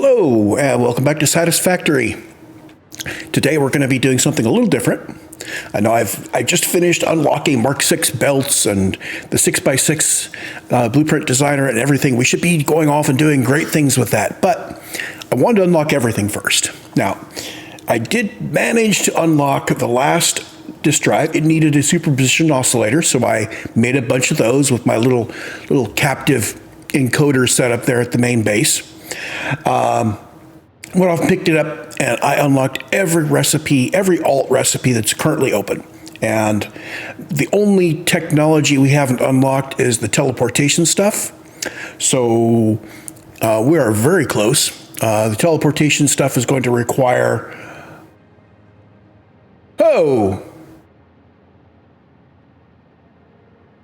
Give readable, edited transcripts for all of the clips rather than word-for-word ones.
Hello, and welcome back to Satisfactory. Today we're going to be doing something a little different. I know I just finished unlocking Mark 6 belts and the 6x6 blueprint designer and everything. We should be going off and doing great things with that, but I wanted to unlock everything first. Now, I did manage to unlock the last disk drive. It needed a superposition oscillator, so I made a bunch of those with my little captive encoder set up there at the main base. Went off, picked it up, and I unlocked every recipe, every alt recipe that's currently open. And the only technology we haven't unlocked is the teleportation stuff. So we are very close. The teleportation stuff is going to require... Oh!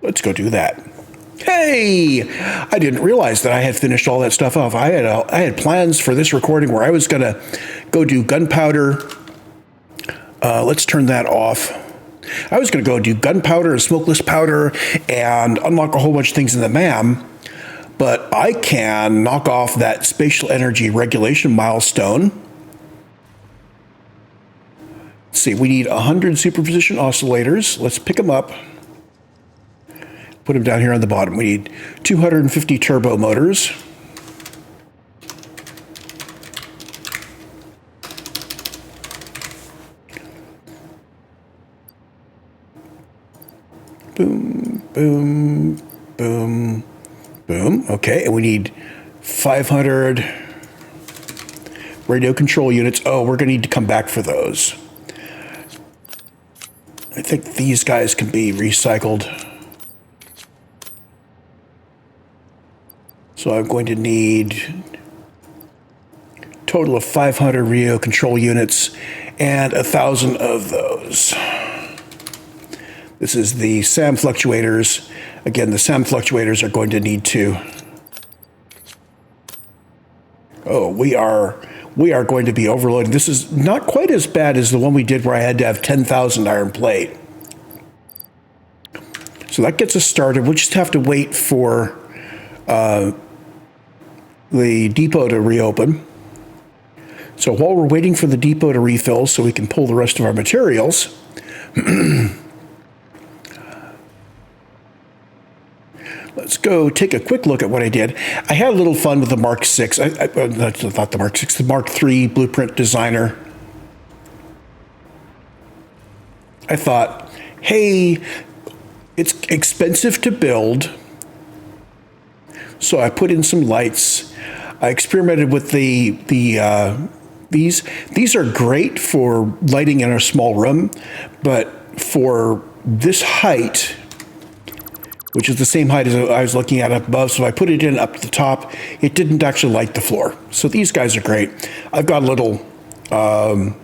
Let's go do that. Hey, I didn't realize that I had finished all that stuff off. I had plans for this recording where I was going to go do gunpowder. Let's turn that off. I was going to go do gunpowder and smokeless powder and unlock a whole bunch of things in the MAM, but I can knock off that spatial energy regulation milestone. Let's see, we need 100 superposition oscillators. Let's pick them up. Put them down here on the bottom. We need 250 turbo motors. Boom, boom, boom, boom. Okay, and we need 500 radio control units. Oh, we're going to need to come back for those. I think these guys can be recycled. So I'm going to need a total of 500 radio control units and 1,000 of those. This is the SAM fluctuators. Again, the SAM fluctuators are going to need to... Oh, we are going to be overloading. This is not quite as bad as the one we did where I had to have 10,000 iron plate. So that gets us started. We'll just have to wait for... the depot to reopen. So while we're waiting for the depot to refill so we can pull the rest of our materials, let's go take a quick look at what I did. I had a little fun with the Mark 6, not the Mark 6, the Mark 3 blueprint designer. I thought, hey, it's expensive to build, so I put in some lights. I experimented with these are great for lighting in a small room, but for this height, which is the same height as I was looking at up above, so I put it in up at the top. It didn't actually light the floor. So these guys are great. I've got a little power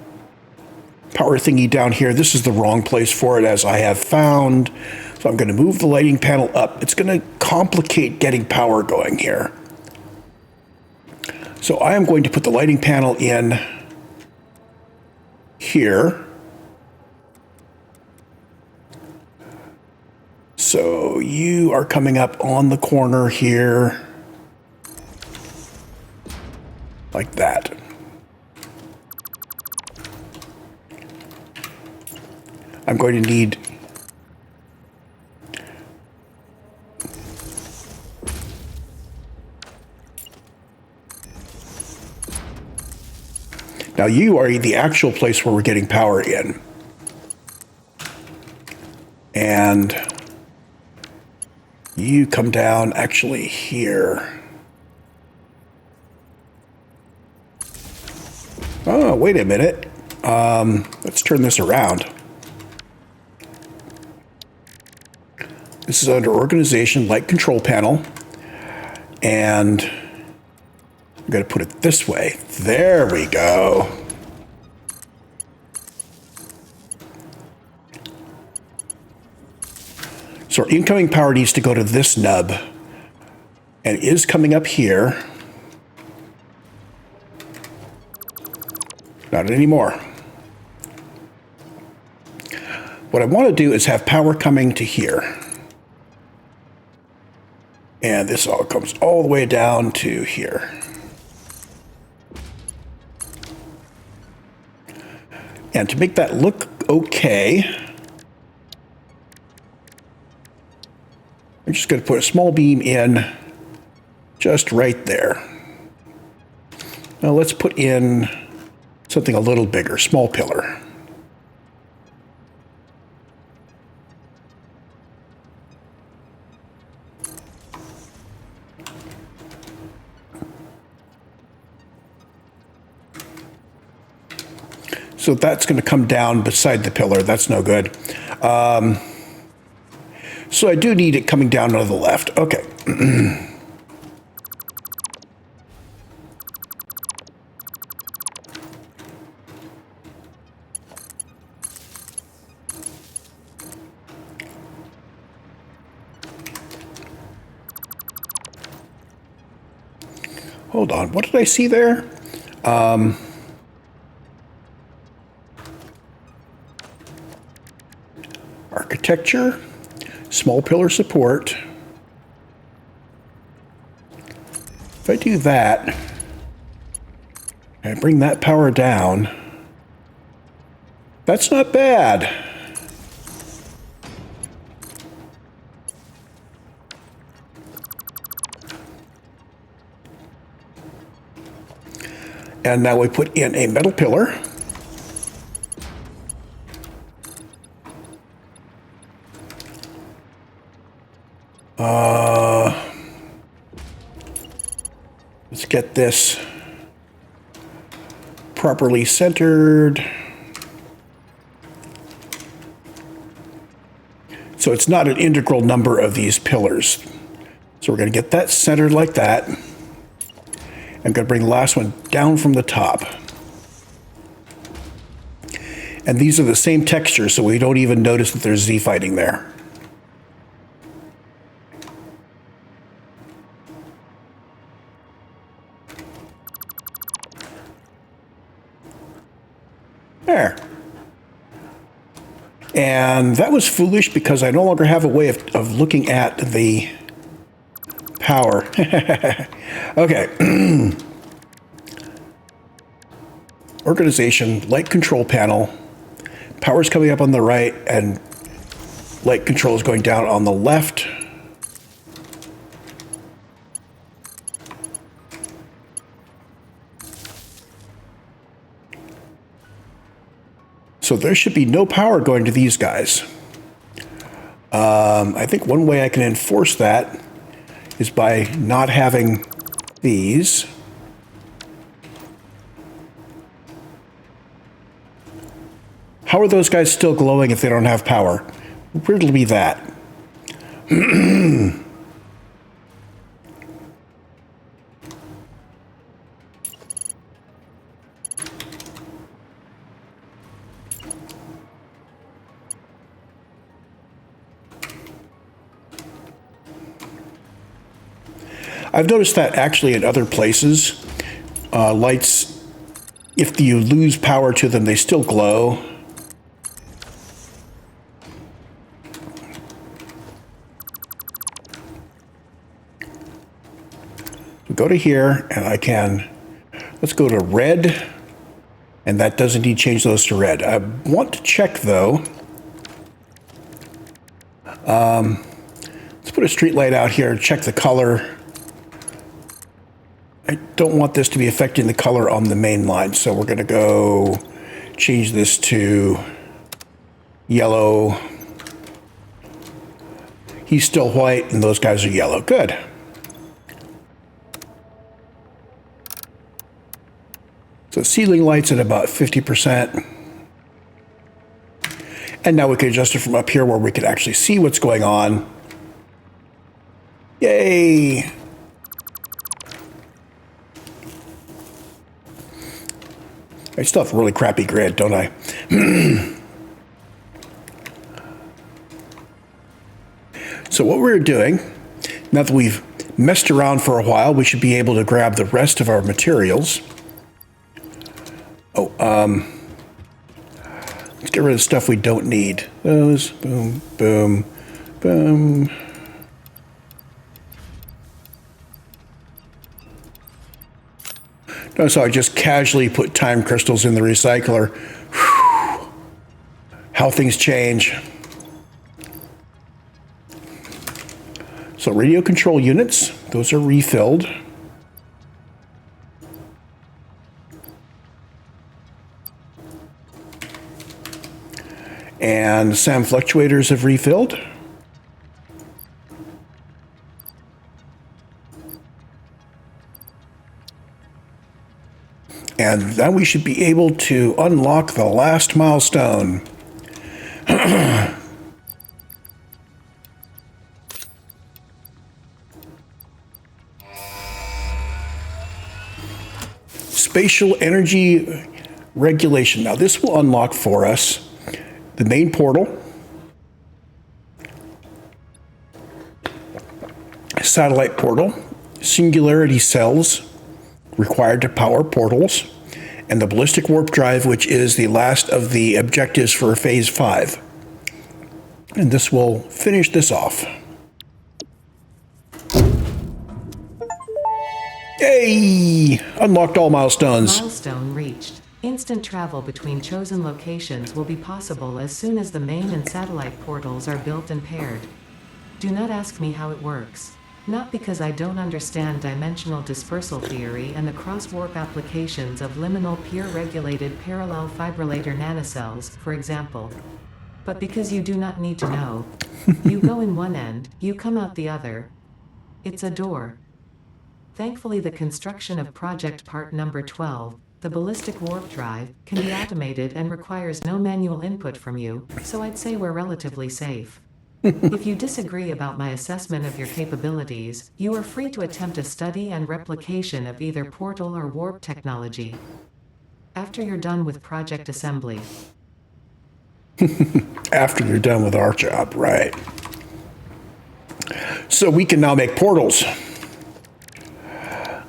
thingy down here. This is the wrong place for it, as I have found. So I'm going to move the lighting panel up. It's going to complicate getting power going here. So I am going to put the lighting panel in here. So you are coming up on the corner here, like that. I'm going to need... Now you are the actual place where we're getting power in. And you come down actually here. Oh, wait a minute. Let's turn this around. This is under Organization, Light Control Panel. And I'm going to put it this way. There we go. So our incoming power needs to go to this nub. And it is coming up here. Not anymore. What I want to do is have power coming to here. And this all comes all the way down to here. And to make that look okay, I'm just going to put a small beam in just right there. Now let's put in something a little bigger, small pillar. So that's going to come down beside the pillar. That's no good. So I do need it coming down to the left. Okay. Hold on. What did I see there? Architecture, small pillar support. If I do that, and bring that power down, that's not bad. And now we put in a metal pillar. Let's get this properly centered. So it's not an integral number of these pillars. So we're going to get that centered like that. I'm going to bring the last one down from the top. And these are the same texture, so we don't even notice that there's Z-fighting there. There. And that was foolish because I no longer have a way of looking at the power. Okay. Organization, light control panel. Power's coming up on the right and light control is going down on the left. So there should be no power going to these guys. I think one way I can enforce that is by not having these. How are those guys still glowing if they don't have power? Riddle me that. I've noticed that actually in other places, lights, if you lose power to them, they still glow. Go to here, and I can, let's go to red, and that does indeed change those to red. I want to check, though. Let's put a street light out here, check the color. I don't want this to be affecting the color on the main line, so we're going to go change this to yellow. He's still white, and those guys are yellow. Good. So ceiling lights at about 50%. And now we can adjust it from up here where we can actually see what's going on. Yay! I still have a really crappy grid, don't I? So what we're doing, now that we've messed around for a while, we should be able to grab the rest of our materials. Let's get rid of the stuff we don't need. Those, boom, boom, boom. Notice how I just casually put time crystals in the recycler. Whew. how things change. So radio control units, those are refilled. And SAM fluctuators have refilled. And now we should be able to unlock the last milestone. Spatial energy regulation. Now this will unlock for us the main portal, satellite portal, singularity cells required to power portals, and the ballistic warp drive, which is the last of the objectives for phase 5. And this will finish this off. Yay! Unlocked all milestones. Milestone reached. Instant travel between chosen locations will be possible as soon as the main and satellite portals are built and paired. Do not ask me how it works. Not because I don't understand dimensional dispersal theory and the cross-warp applications of liminal peer-regulated parallel fibrillator nanocells, for example. But because you do not need to know. You go in one end, you come out the other. It's a door. Thankfully, the construction of project part number 12, the ballistic warp drive, can be automated and requires no manual input from you, so I'd say we're relatively safe. If you disagree about my assessment of your capabilities, you are free to attempt a study and replication of either portal or warp technology. After you're done with project assembly. After you're done with our job, right. So we can now make portals.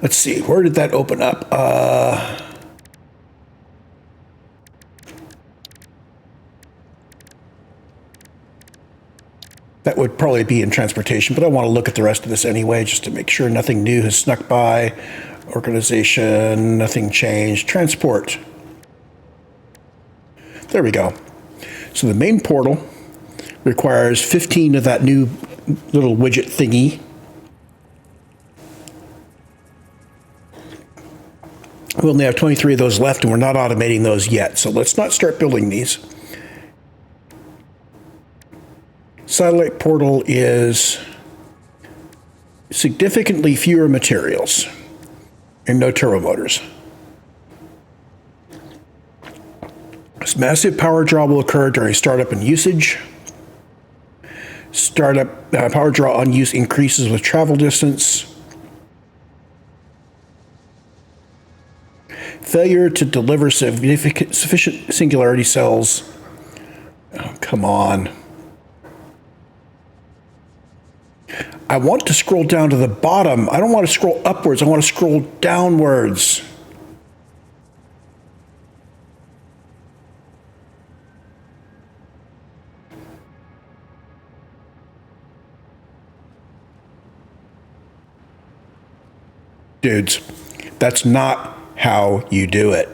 Let's see, where did that open up? That would probably be in transportation, but I want to look at the rest of this anyway, just to make sure nothing new has snuck by. Organization, nothing changed. Transport. There we go. So the main portal requires 15 of that new little widget thingy. We only have 23 of those left, and we're not automating those yet. So let's not start building these. Satellite portal is significantly fewer materials and no turbo motors. This massive power draw will occur during startup and usage. Startup power draw on use increases with travel distance. Failure to deliver sufficient singularity cells. Oh, come on. I want to scroll down to the bottom. I don't want to scroll upwards. I want to scroll downwards. Dudes, that's not how you do it.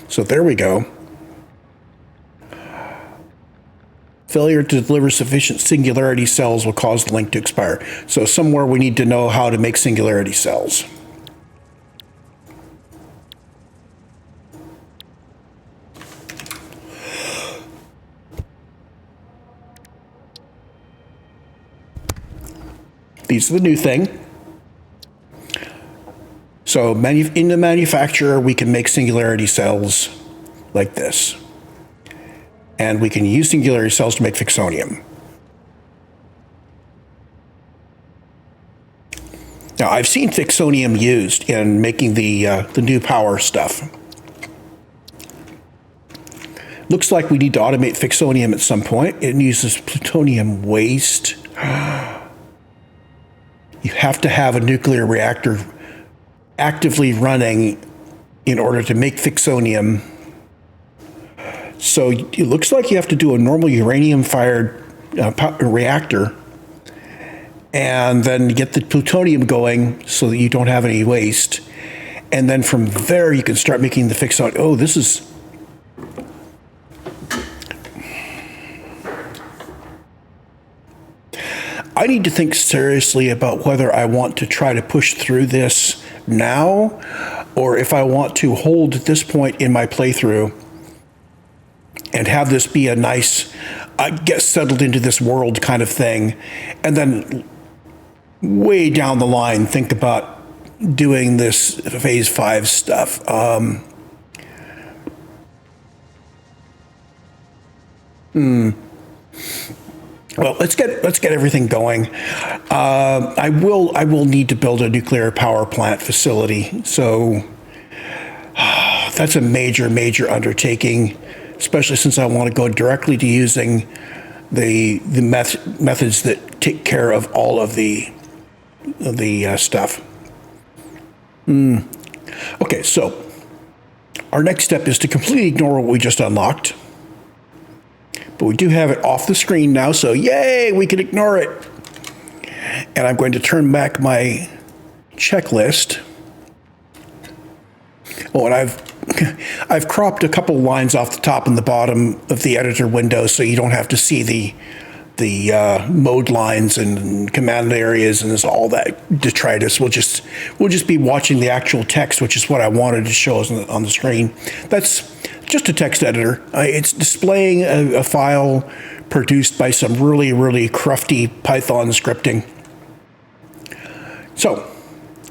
So there we go. Failure to deliver sufficient singularity cells will cause the link to expire. So somewhere we need to know how to make singularity cells. These are the new thing. So in the manufacturer, we can make singularity cells like this. And we can use singularity cells to make fixonium. Now, I've seen fixonium used in making the new power stuff. Looks like we need to automate fixonium at some point. It uses plutonium waste. You have to have a nuclear reactor actively running in order to make fixonium. So it looks like you have to do a normal uranium-fired reactor and then get the plutonium going so that you don't have any waste. And then from there, you can start making the fix out. Oh, this is... I need to think seriously about whether I want to try to push through this now, or if I want to hold at this point in my playthrough and have this be a nice, get settled into this world kind of thing, and then way down the line think about doing this phase 5 stuff. Well, let's get everything going. I will need to build a nuclear power plant facility, so that's a major undertaking, especially since I want to go directly to using the methods that take care of all of the stuff. Okay, so our next step is to completely ignore what we just unlocked. But we do have it off the screen now, so yay, we can ignore it. And I'm going to turn back my checklist. Oh, and I've cropped a couple lines off the top and the bottom of the editor window so you don't have to see the mode lines and command areas and all that detritus. We'll just be watching the actual text, which is what I wanted to show us on the screen. That's just a text editor. It's displaying a file produced by some really crufty Python scripting. So,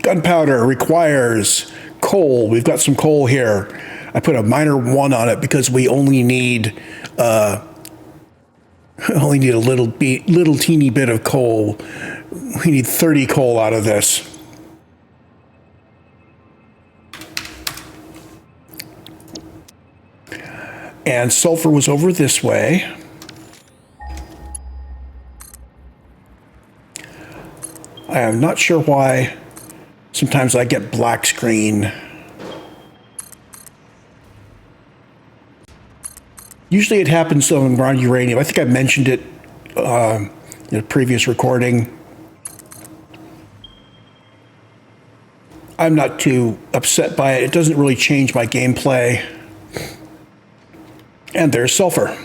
gunpowder requires coal. We've got some coal here. I put a minor 1 on it because we only need a little teeny bit of coal. We need 30 coal out of this. And sulfur was over this way. I am not sure why sometimes I get black screen. Usually it happens around uranium. I think I mentioned it in a previous recording. I'm not too upset by it. It doesn't really change my gameplay. And there's sulfur.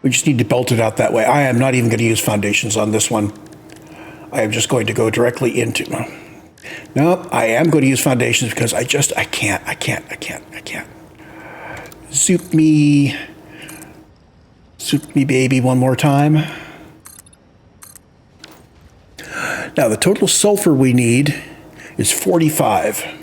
We just need to belt it out that way. I am not even going to use foundations on this one. I am just going to go directly into... No, I am going to use foundations because I can't. Soup me baby one more time. Now the total sulfur we need is 45.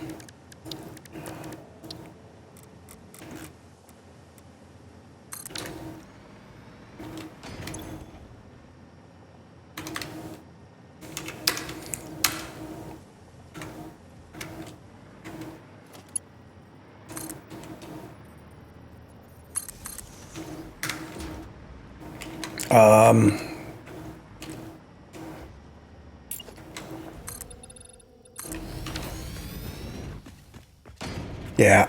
Yeah,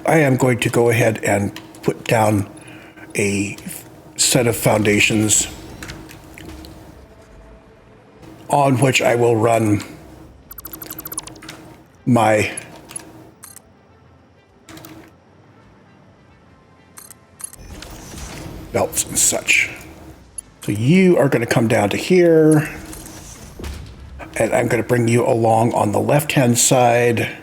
I am going to go ahead and put down a set of foundations on which I will run my belts and such. So you are going to come down to here, and I'm going to bring you along on the left-hand side.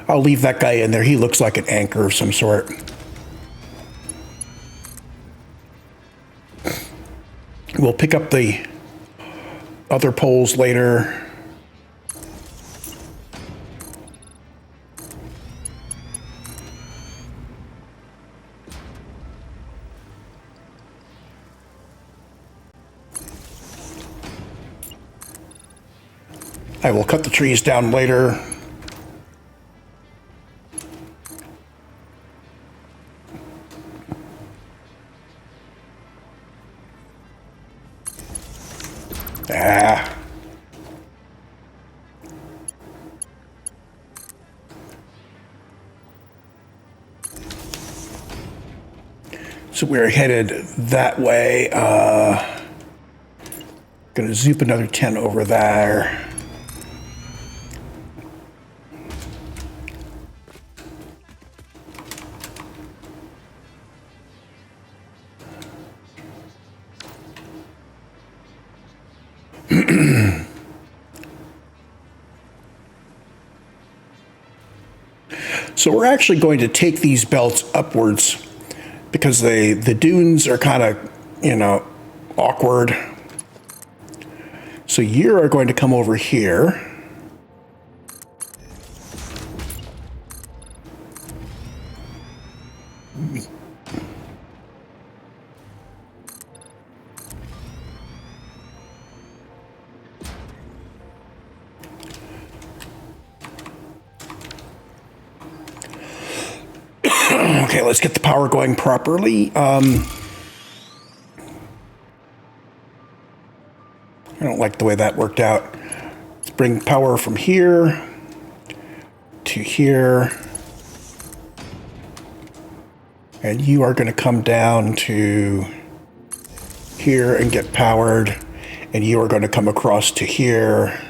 I'll leave that guy in there. He looks like an anchor of some sort. We'll pick up the other poles later. I will cut the trees down later. So we're headed that way. Gonna zoop another 10 over there. So we're actually going to take these belts upwards because the dunes are kind of, awkward. So you are going to come over here. Okay, let's get the power going properly. I don't like the way that worked out. Let's bring power from here to here. And you are going to come down to here and get powered. And you are going to come across to here.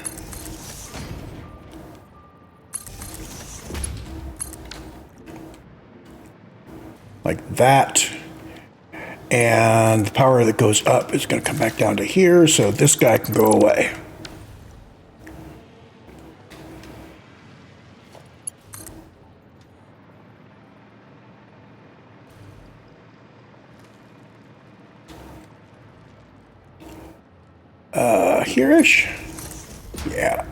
Like that. And the power that goes up is going to come back down to here, so this guy can go away. Here-ish? Yeah.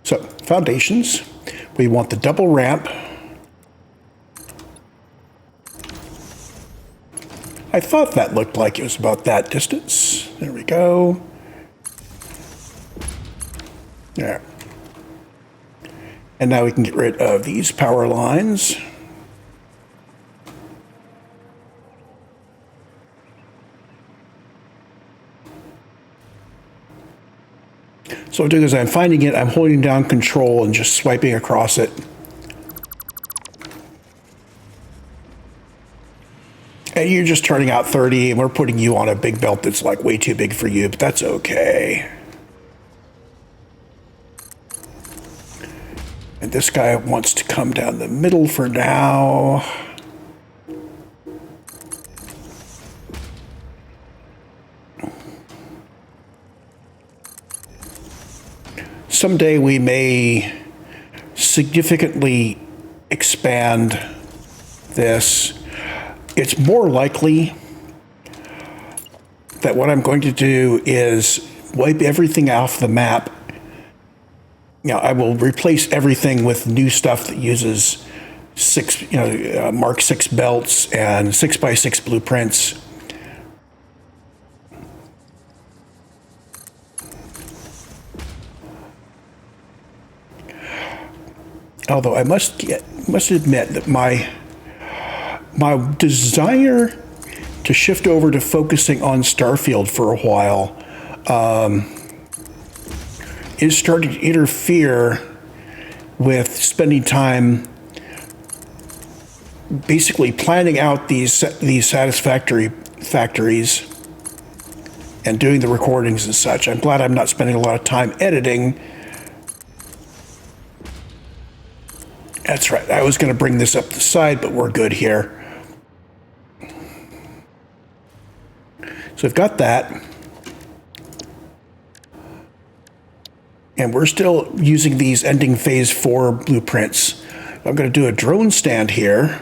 So, foundations. We want the double ramp. I thought that looked like it was about that distance. There we go. Yeah. And now we can get rid of these power lines. So what I'm doing is I'm finding it, I'm holding down control and just swiping across it. And you're just turning out 30 and we're putting you on a big belt that's like way too big for you, but that's okay. And this guy wants to come down the middle for now. Someday we may significantly expand this. It's more likely that what I'm going to do is wipe everything off the map. I will replace everything with new stuff that uses Mark 6 belts and 6x6 blueprints. Although I must admit that my desire to shift over to focusing on Starfield for a while is starting to interfere with spending time basically planning out these satisfactory factories and doing the recordings and such. I'm glad I'm not spending a lot of time editing. That's right. I was going to bring this up the side, but we're good here. So I've got that. And we're still using these ending phase 4 blueprints. I'm going to do a drone stand here.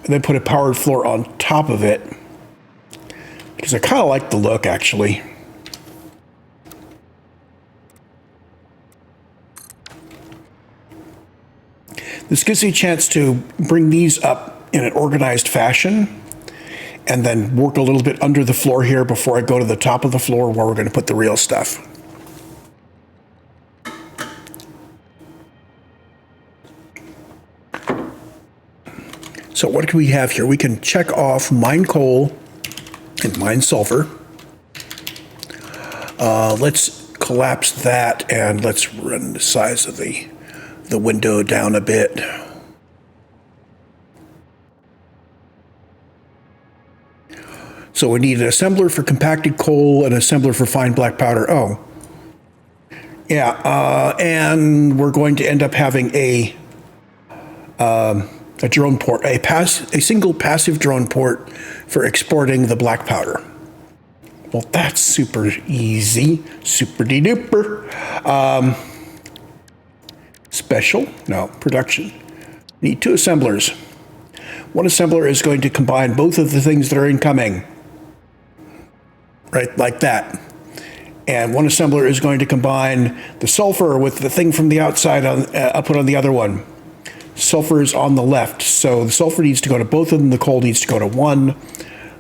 And then put a powered floor on top of it. Because I kind of like the look, actually. This gives me a chance to bring these up in an organized fashion and then work a little bit under the floor here before I go to the top of the floor where we're going to put the real stuff. So what do we have here? We can check off mine coal and mine sulfur. Let's collapse that, and let's run the size of the window down a bit. So we need an assembler for compacted coal and an assembler for fine black powder. Oh, yeah, and we're going to end up having a drone port, a single passive drone port for exporting the black powder. Well, that's super easy, super duper. Special? No, production. Need 2 assemblers. One assembler is going to combine both of the things that are incoming. Right, like that. And one assembler is going to combine the sulfur with the thing from the outside put on the other one. Sulfur is on the left, so the sulfur needs to go to both of them, the coal needs to go to one.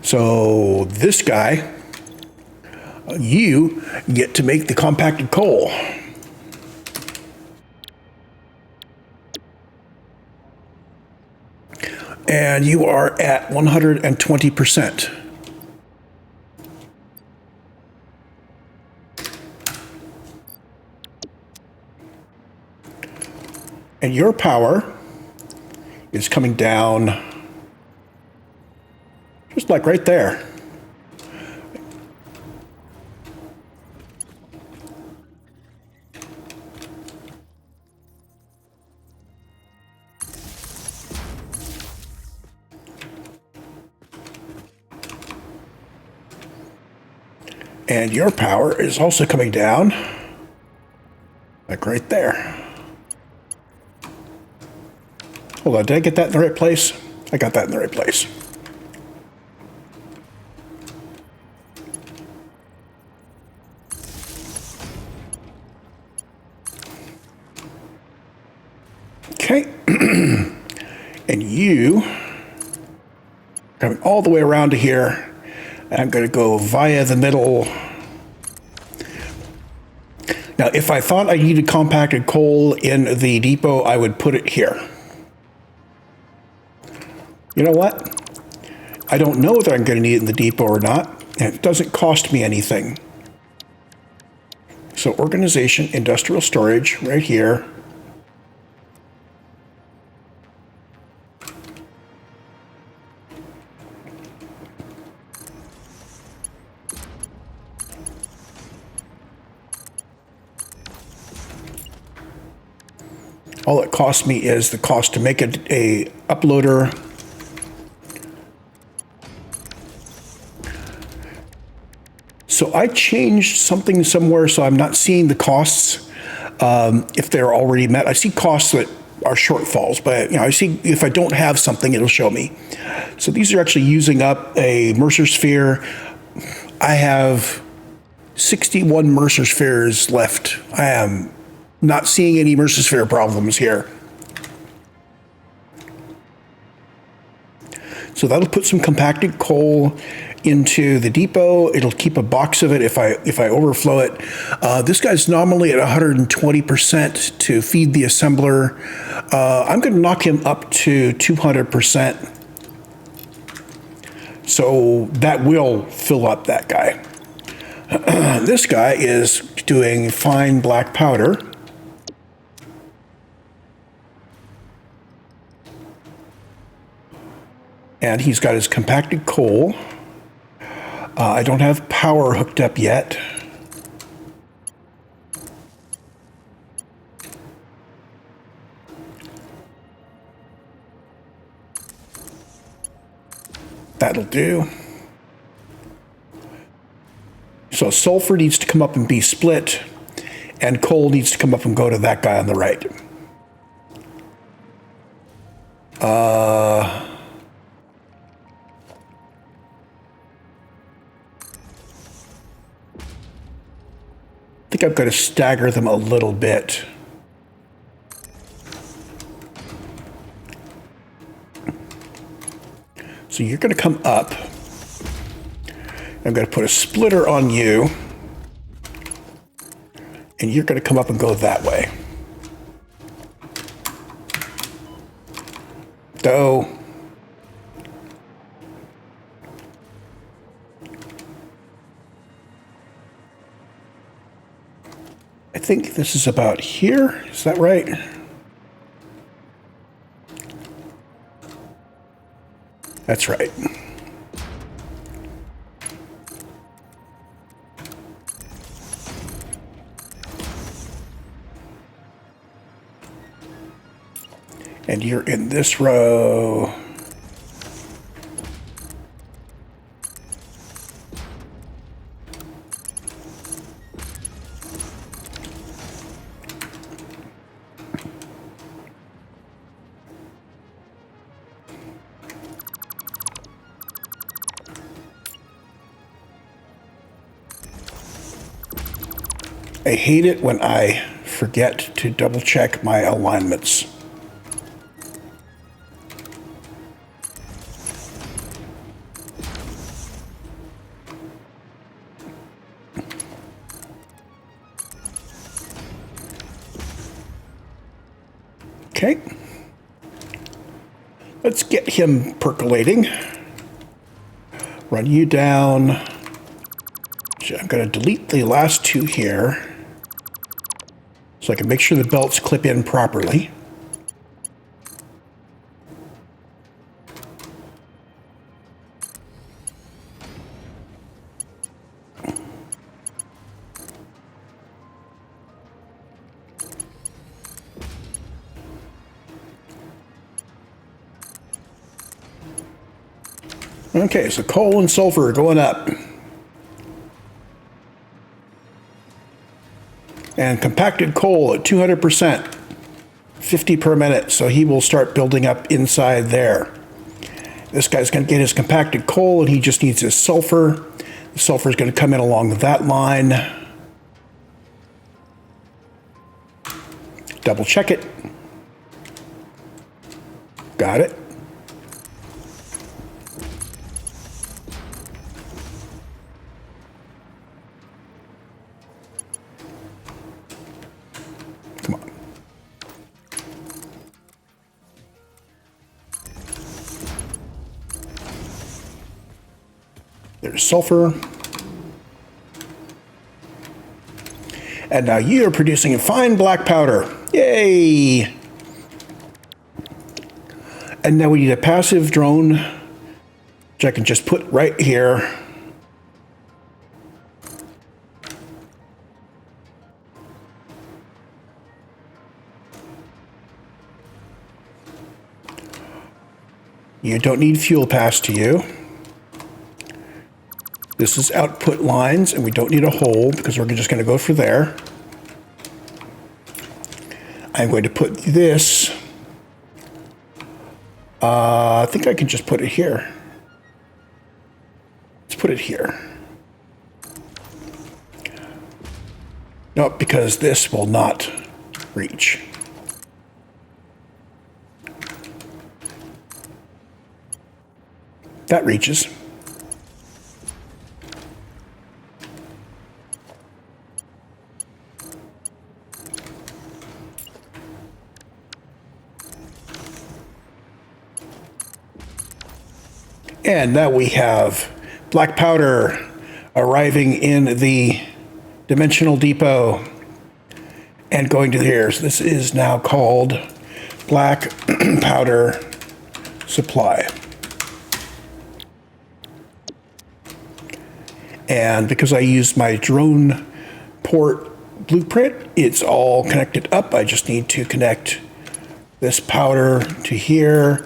So this guy, you get to make the compacted coal. And you are at 120%. And your power is coming down just like right there. And your power is also coming down like right there. Hold on, did I get that in the right place? I got that in the right place. Okay. And you coming all the way around to here. I'm going to go via the middle. Now, if I thought I needed compacted coal in the depot, I would put it here. You know what? I don't know whether I'm going to need it in the depot or not, and it doesn't cost me anything. So organization, industrial storage, right here. All it costs me is the cost to make a uploader. So I changed something somewhere, so I'm not seeing the costs if they're already met. I see costs that are shortfalls, but I see if I don't have something, it'll show me. So these are actually using up a Mercer sphere. I have 61 Mercer spheres left. I am not seeing any Mercer sphere problems here. So that'll put some compacted coal into the depot. It'll keep a box of it if I overflow it. This guy's normally at 120% to feed the assembler. I'm going to knock him up to 200%. So that will fill up that guy. This guy is doing fine black powder. And he's got his compacted coal. I don't have power hooked up yet. That'll do. So sulfur needs to come up and be split, and coal needs to come up and go to that guy on the right. I think I'm going to stagger them a little bit. So you're going to come up. I'm going to put a splitter on you. And you're going to come up and go that way. Go. I think this is about here. Is that right? That's right. And you're in this row. I hate it when I forget to double check my alignments. Okay. Let's get him percolating. Run you down. I'm going to delete the last two here so I can make sure the belts clip in properly. Okay, so coal and sulfur going up. And compacted coal at 200%, 50 per minute, so he will start building up inside there. This guy's going to get his compacted coal, and he just needs his sulfur. The sulfur is going to come in along that line. Double check it. Got it. Come on. There's sulfur. And now you are producing a fine black powder. Yay! And now we need a passive drone, which I can just put right here. You don't need fuel passed to you. This is output lines, and we don't need a hole because we're just going to go for there. I'm going to put this. I think I can just put it here. Let's put it here. No, because this will not reach. That reaches. And now we have black powder arriving in the dimensional depot and going to here. So this is now called black powder supply. And because I used my drone port blueprint, it's all connected up. I just need to connect this powder to here.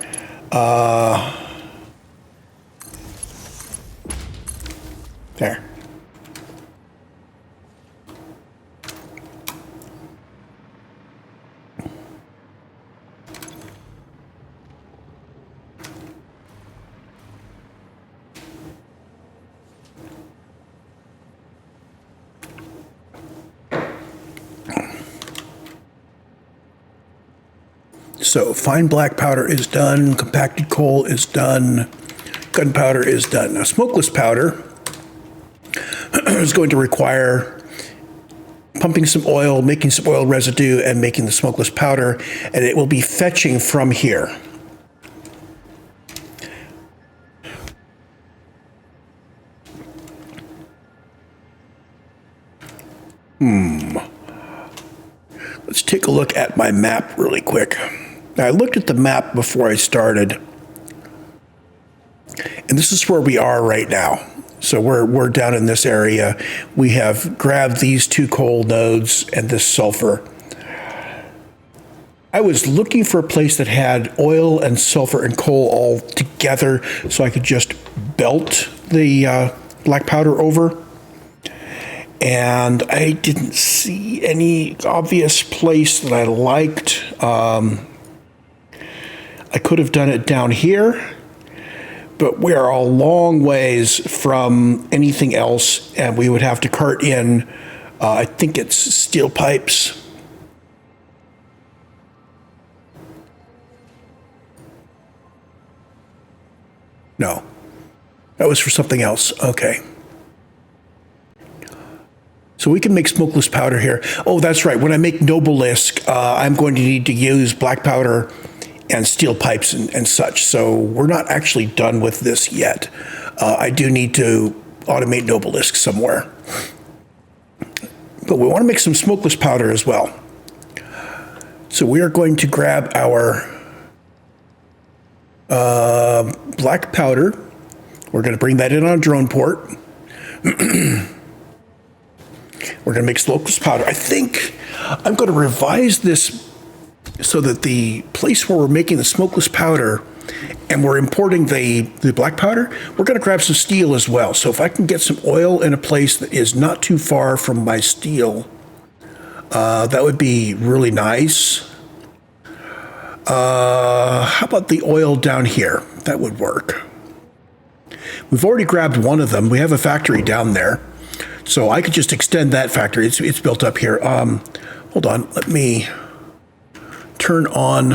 There. So fine black powder is done, compacted coal is done, gunpowder is done. Now smokeless powder is going to require pumping some oil, making some oil residue, and making the smokeless powder, and it will be fetching from here. Let's take a look at my map really quick. Now, I looked at the map before I started, and this is where we are right now. So we're down in this area. We have grabbed these 2 coal nodes and this sulfur. I was looking for a place that had oil and sulfur and coal all together so I could just belt the black powder over. And I didn't see any obvious place that I liked. I could have done it down here, but we are a long ways from anything else, and we would have to cart in, I think it's steel pipes. No, that was for something else. Okay. So we can make smokeless powder here. Oh, that's right. When I make Nobilisk, I'm going to need to use black powder and steel pipes and such. So we're not actually done with this yet. I do need to automate Nobilisk somewhere. But we want to make some smokeless powder as well. So we are going to grab our black powder. We're going to bring that in on a drone port. We're going to make smokeless powder. I think I'm going to revise this so that the place where we're making the smokeless powder and we're importing the black powder, we're going to grab some steel as well. So if I can get some oil in a place that is not too far from my steel, that would be really nice. How about the oil down here? That would work. We've already grabbed one of them. We have a factory down there. So I could just extend that factory. It's built up here. Hold on. Let me turn on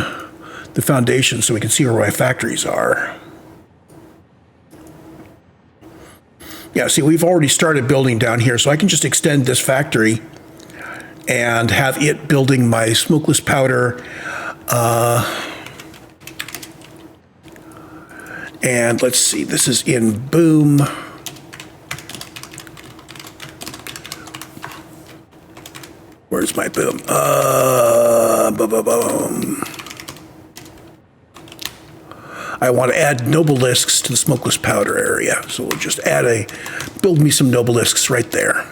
the foundation so we can see where my factories are. Yeah, see, we've already started building down here, so I can just extend this factory and have it building my smokeless powder. And let's see, this is in Boom. Where's my boom? I want to add Nobilisks to the smokeless powder area. So we'll just build me some Nobilisks right there.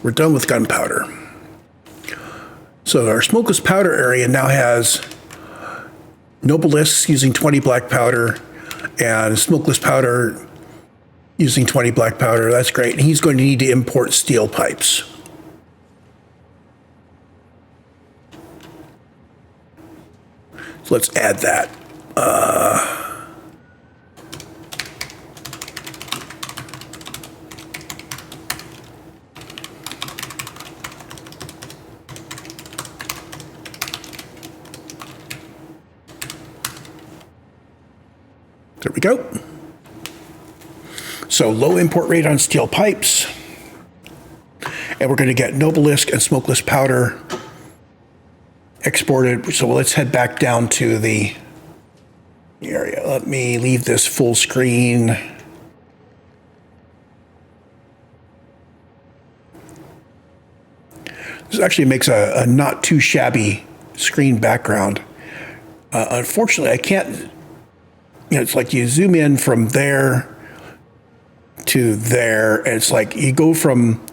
We're done with gunpowder. So our smokeless powder area now has Nobilisks using 20 black powder and smokeless powder using 20 black powder. That's great. And he's going to need to import steel pipes. So let's add that. There we go. So low import rate on steel pipes. And we're going to get Nobilisk and smokeless powder exported. So let's head back down to the area. Let me leave this full screen. This actually makes a not too shabby screen background. Unfortunately, I can't. It's like you zoom in from there to there, and it's like you go from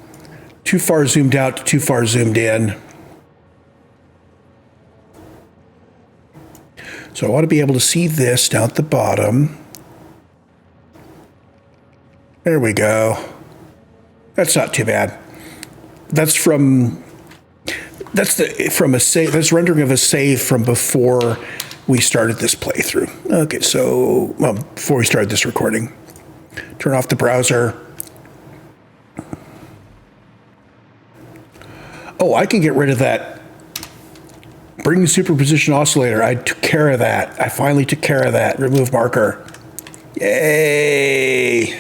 too far zoomed out to too far zoomed in. So I want to be able to see this down at the bottom. There we go. That's not too bad. That's from a save. That's rendering of a save from before we started this playthrough. Okay, so before we started this recording, turn off the browser. Oh, I can get rid of that. Bring the superposition oscillator. I took care of that. I finally took care of that. Remove marker. Yay!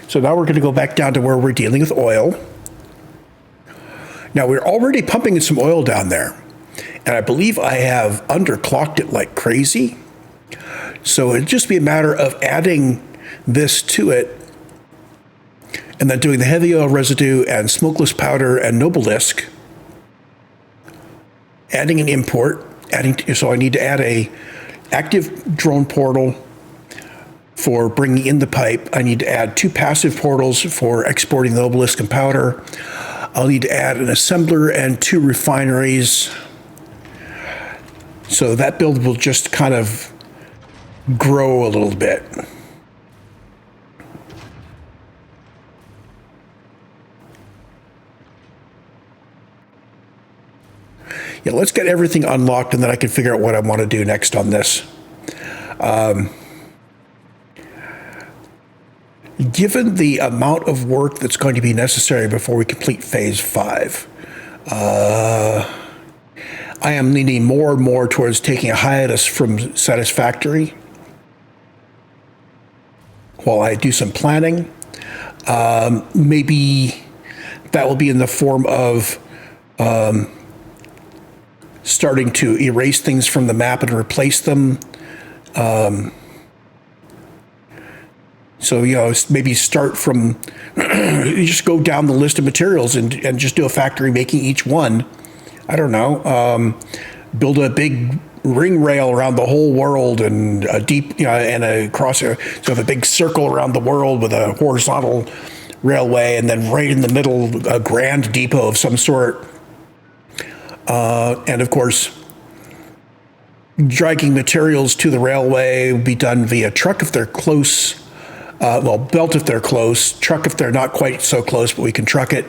So now we're going to go back down to where we're dealing with oil. Now we're already pumping some oil down there, and I believe I have underclocked it like crazy. So it'd just be a matter of adding this to it and then doing the heavy oil residue and smokeless powder and noble disc, adding an import, so I need to add a active drone portal for bringing in the pipe. I need to add 2 passive portals for exporting the noble disc and powder. I'll need to add an assembler and 2 refineries. So that build will just kind of grow a little bit. Yeah, let's get everything unlocked and then I can figure out what I want to do next on this. Given the amount of work that's going to be necessary before we complete phase 5, I am leaning more and more towards taking a hiatus from Satisfactory while I do some planning. Maybe that will be in the form of starting to erase things from the map and replace them. So, maybe start from, you just go down the list of materials and just do a factory making each one. I don't know, build a big ring rail around the whole world and a deep, and a cross, so have a big circle around the world with a horizontal railway, and then right in the middle, a grand depot of some sort. And of course, dragging materials to the railway will be done via truck if they're close. Belt if they're close, truck if they're not quite so close, but we can truck it,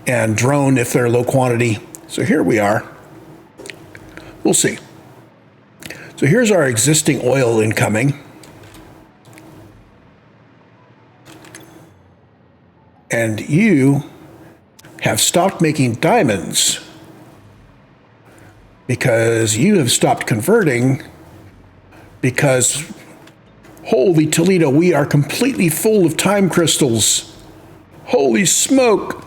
and drone if they're low quantity. So here we are. We'll see. So here's our existing oil incoming. And you have stopped making diamonds because you have stopped converting because, holy Toledo, we are completely full of time crystals. Holy smoke.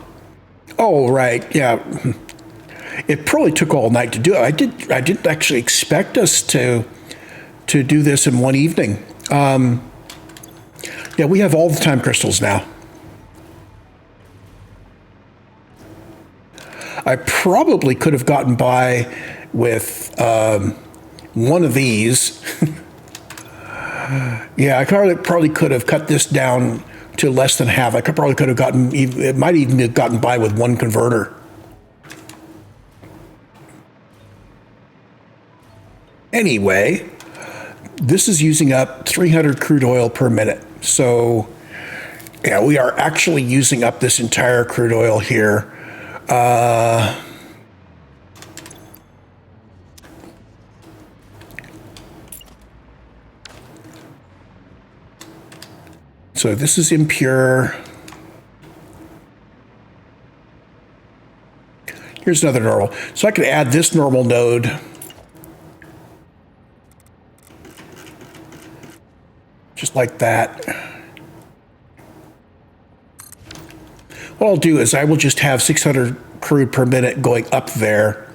Oh, right, yeah. It probably took all night to do it. I didn't actually expect us to do this in one evening. Yeah, we have all the time crystals now. I probably could have gotten by with one of these. Yeah, I probably could have cut this down to less than half. I probably could have gotten, it might even have gotten by with one converter. Anyway, this is using up 300 crude oil per minute. So, yeah, we are actually using up this entire crude oil here. So this is impure. Here's another normal. So I could add this normal node. Just like that. What I'll do is I will just have 600 crude per minute going up there,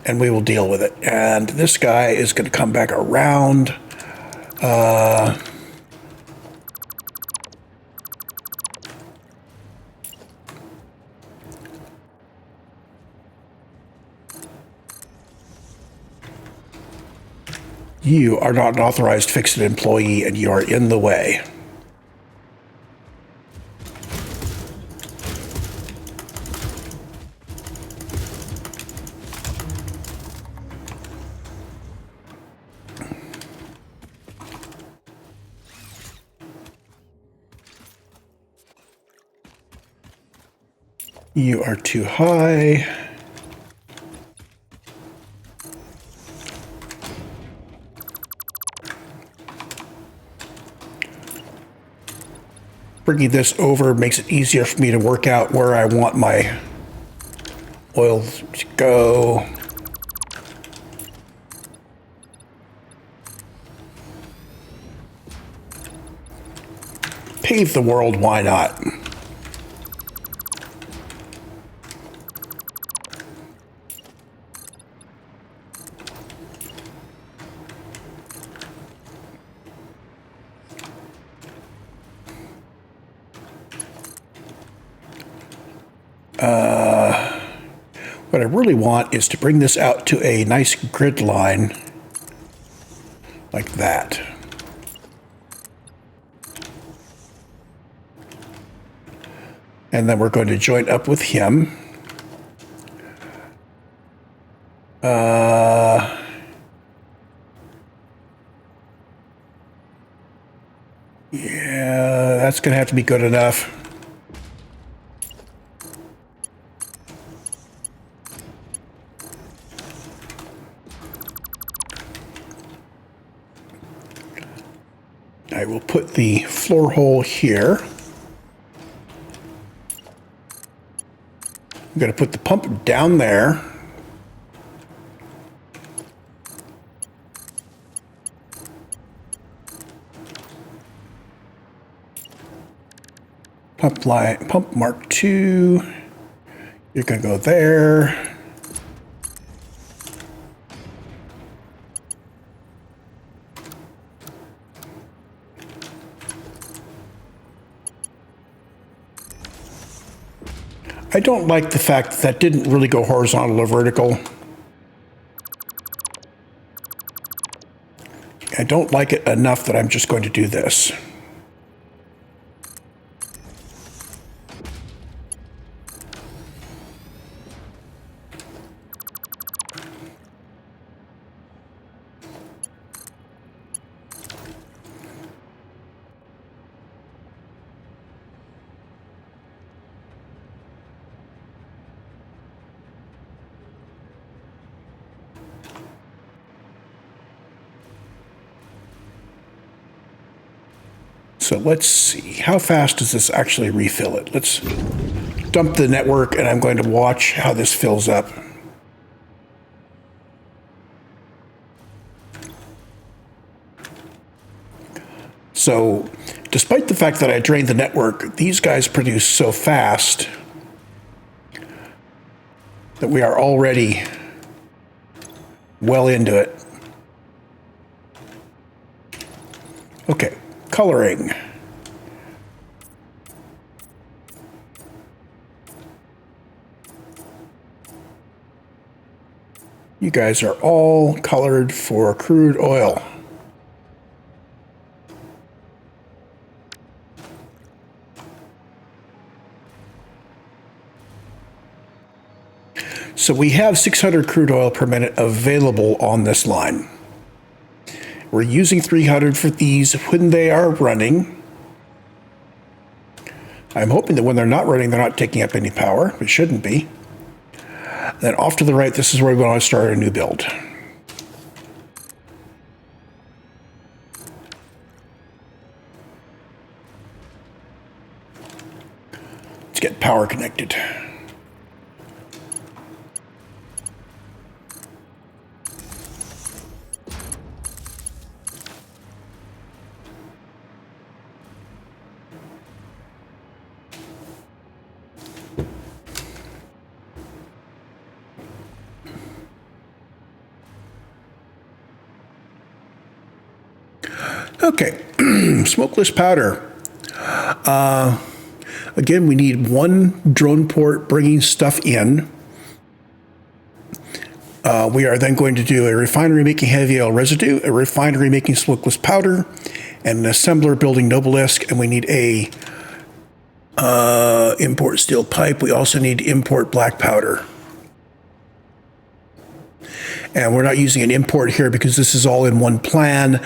and we will deal with it. And this guy is going to come back around. You are not an authorized fix-it employee, and you are in the way. You are too high. Bringing this over makes it easier for me to work out where I want my oil to go. Pave the world, why not? What I really want is to bring this out to a nice grid line like that. And then we're going to join up with him. Yeah, that's going to have to be good enough. I will put the floor hole here. I'm going to put the pump down there. Pump line, pump mark 2. You're going to go there. I don't like the fact that that didn't really go horizontal or vertical. I don't like it enough that I'm just going to do this. So let's see, how fast does this actually refill it? Let's dump the network and I'm going to watch how this fills up. So despite the fact that I drained the network, these guys produce so fast that we are already well into it. Okay, coloring. You guys are all colored for crude oil. So we have 600 crude oil per minute available on this line. We're using 300 for these when they are running. I'm hoping that when they're not running, they're not taking up any power. It shouldn't be. Then off to the right, this is where we want to start a new build. Let's get power connected. Okay, smokeless powder. Again, we need one drone port bringing stuff in. We are then going to do a refinery making heavy oil residue, a refinery making smokeless powder, and an assembler building Noblisk, and we need a import steel pipe. We also need to import black powder. And we're not using an import here because this is all in one plan.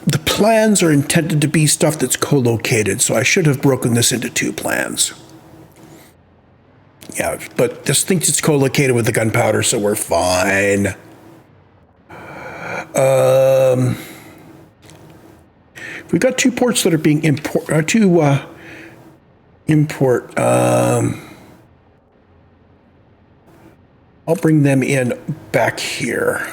The plans are intended to be stuff that's co-located, so I should have broken this into two plans. Yeah, but this thinks it's co-located with the gunpowder, so we're fine. We've got two ports that are being import. I'll bring them in back here.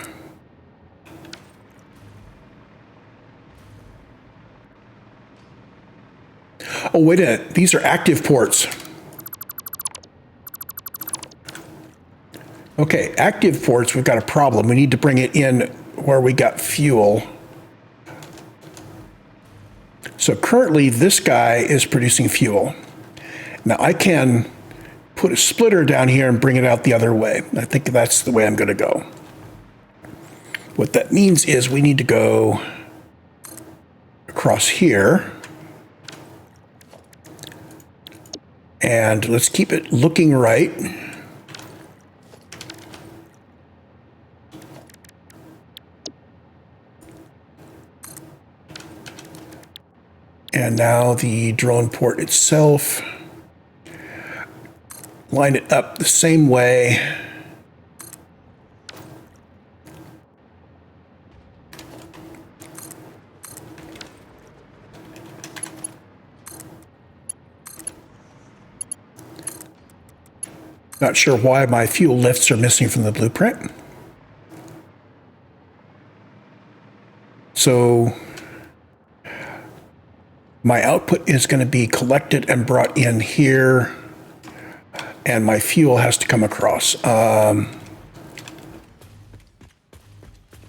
Oh, wait a minute. These are active ports. Okay, active ports, we've got a problem. We need to bring it in where we got fuel. So currently, this guy is producing fuel. Now, I can put a splitter down here and bring it out the other way. I think that's the way I'm going to go. What that means is we need to go across here. And let's keep it looking right. And now the drone port itself, line it up the same way. Not sure why my fuel lifts are missing from the blueprint. So my output is going to be collected and brought in here, and my fuel has to come across.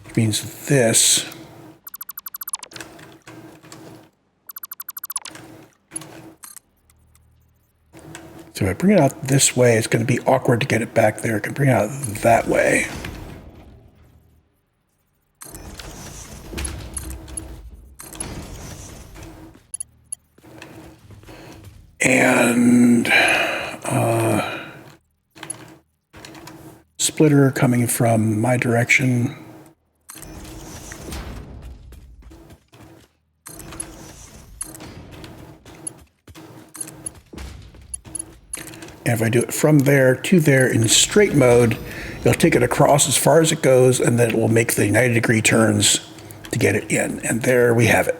Which means this. So if I bring it out this way, it's going to be awkward to get it back there. I can bring it out that way. And splitter coming from my direction. And if I do it from there to there in straight mode, it'll take it across as far as it goes, and then it will make the 90-degree turns to get it in. And there we have it.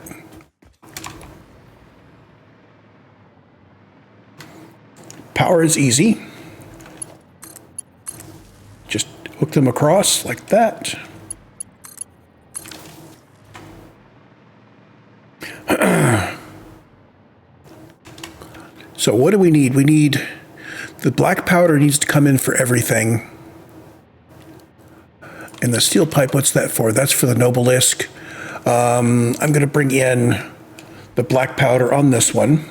Power is easy. Just hook them across like that. So what do we need? We need the black powder needs to come in for everything. And the steel pipe, what's that for? That's for the Nobelisk. I'm going to bring in the black powder on this one.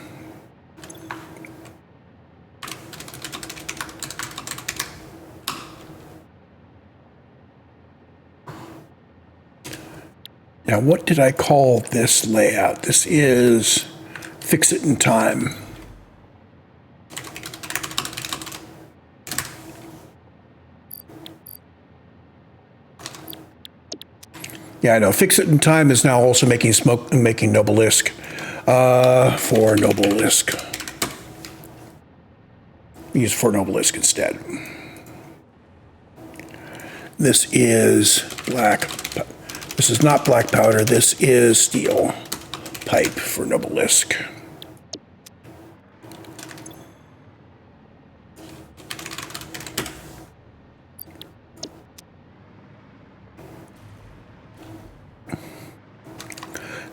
Now, what did I call this layout? This is Fix It in Time. Yeah, I know. Fix It in Time is now also making smoke and making Nobelisk for Nobelisk. Use for Nobelisk instead. This is black. This is not black powder. This is steel pipe for Nobelisk.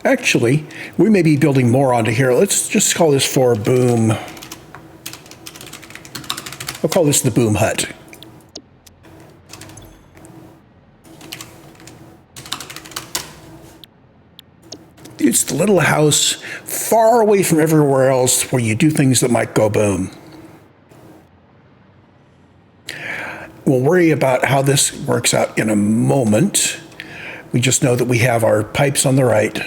Actually, we may be building more onto here. Let's just call this for boom. I'll call this the boom hut. It's the little house far away from everywhere else where you do things that might go boom. We'll worry about how this works out in a moment. We just know that we have our pipes on the right.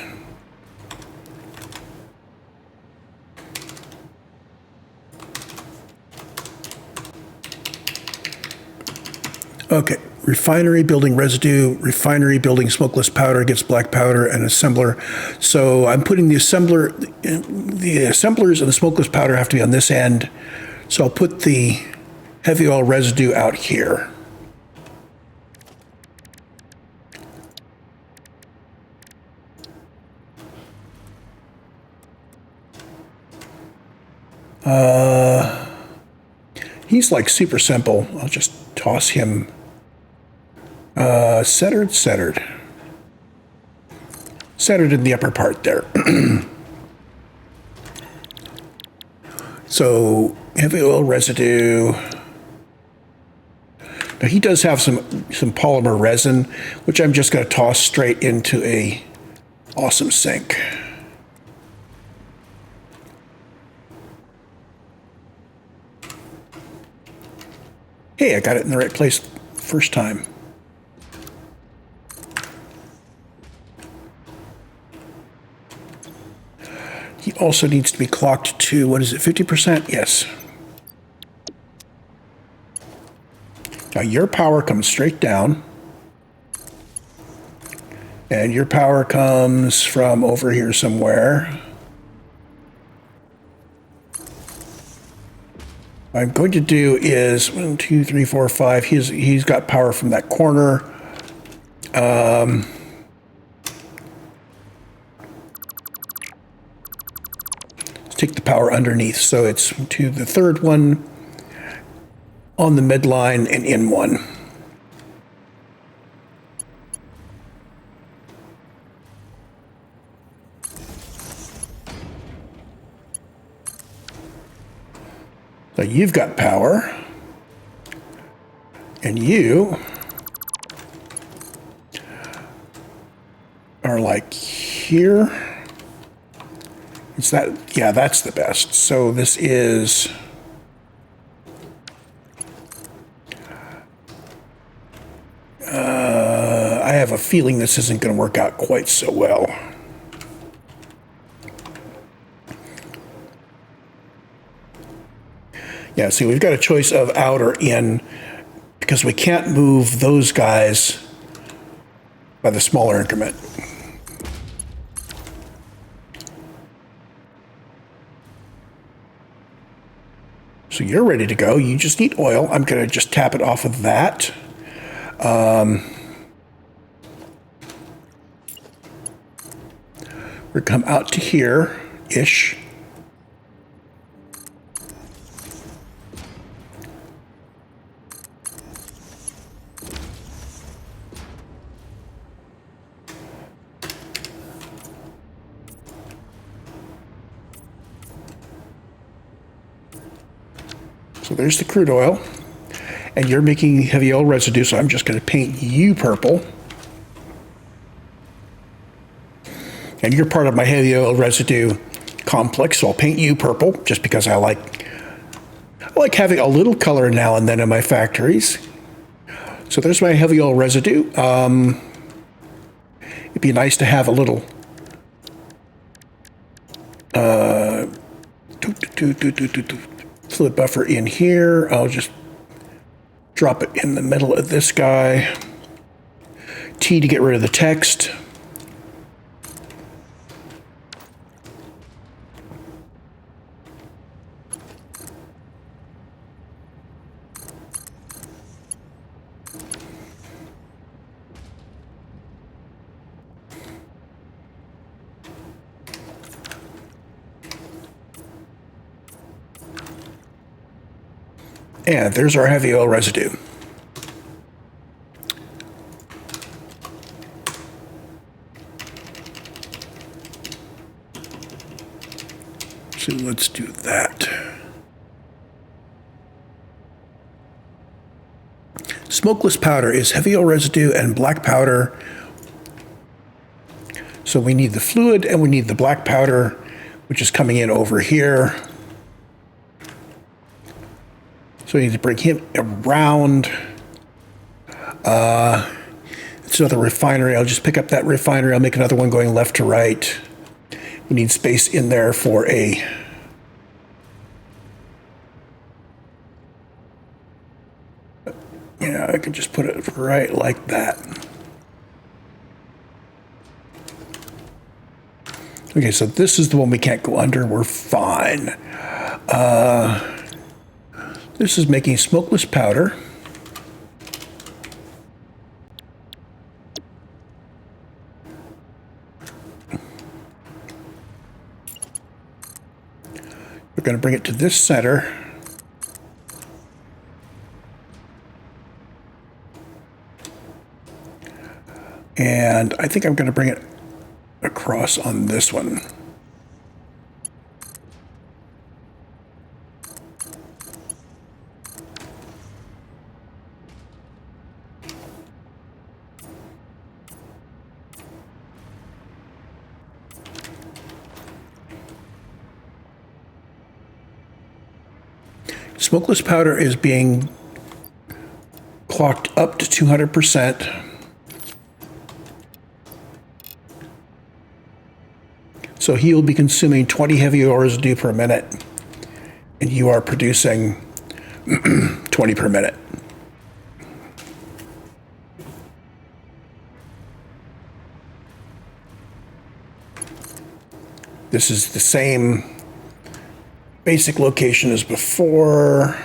Okay, refinery building residue, refinery building smokeless powder gets black powder, and assembler. So I'm putting the assemblers and the smokeless powder have to be on this end. So I'll put the heavy oil residue out here. He's like super simple. I'll just toss him. Centered in the upper part there. So heavy oil residue. Now he does have some polymer resin, which I'm just going to toss straight into a awesome sink. Hey, I got it in the right place first time. He also needs to be clocked to, what is it, 50%? Yes. Now your power comes straight down. And your power comes from over here somewhere. What I'm going to do is 1, 2, 3, 4, 5. He's got power from that corner. Let's take the power underneath. So it's to the third one on the midline and in one. So you've got power, and you are like here. Is that, yeah, that's the best. So this is, I have a feeling this isn't going to work out quite so well. Yeah, see, we've got a choice of out or in because we can't move those guys by the smaller increment. So you're ready to go. You just need oil. I'm going to just tap it off of that. We're going to come out to here-ish. So there's the crude oil. And you're making heavy oil residue, so I'm just going to paint you purple. And you're part of my heavy oil residue complex, so I'll paint you purple just because I like having a little color now and then in my factories. So there's my heavy oil residue. It'd be nice to have a little fluid buffer in here. I'll just drop it in the middle of this guy. T to get rid of the text. And there's our heavy oil residue. So let's do that. Smokeless powder is heavy oil residue and black powder. So we need the fluid and we need the black powder, which is coming in over here. So we need to bring him around. It's another refinery. I'll just pick up that refinery. I'll make another one going left to right. We need space in there for a... Yeah, I could just put it right like that. Okay, so this is the one we can't go under. We're fine. This is making smokeless powder. We're going to bring it to this center. And I think I'm going to bring it across on this one. Smokeless powder is being clocked up to 200%. So he will be consuming 20 heavy oil residue per minute, and you are producing 20 per minute. This is the same basic location as before.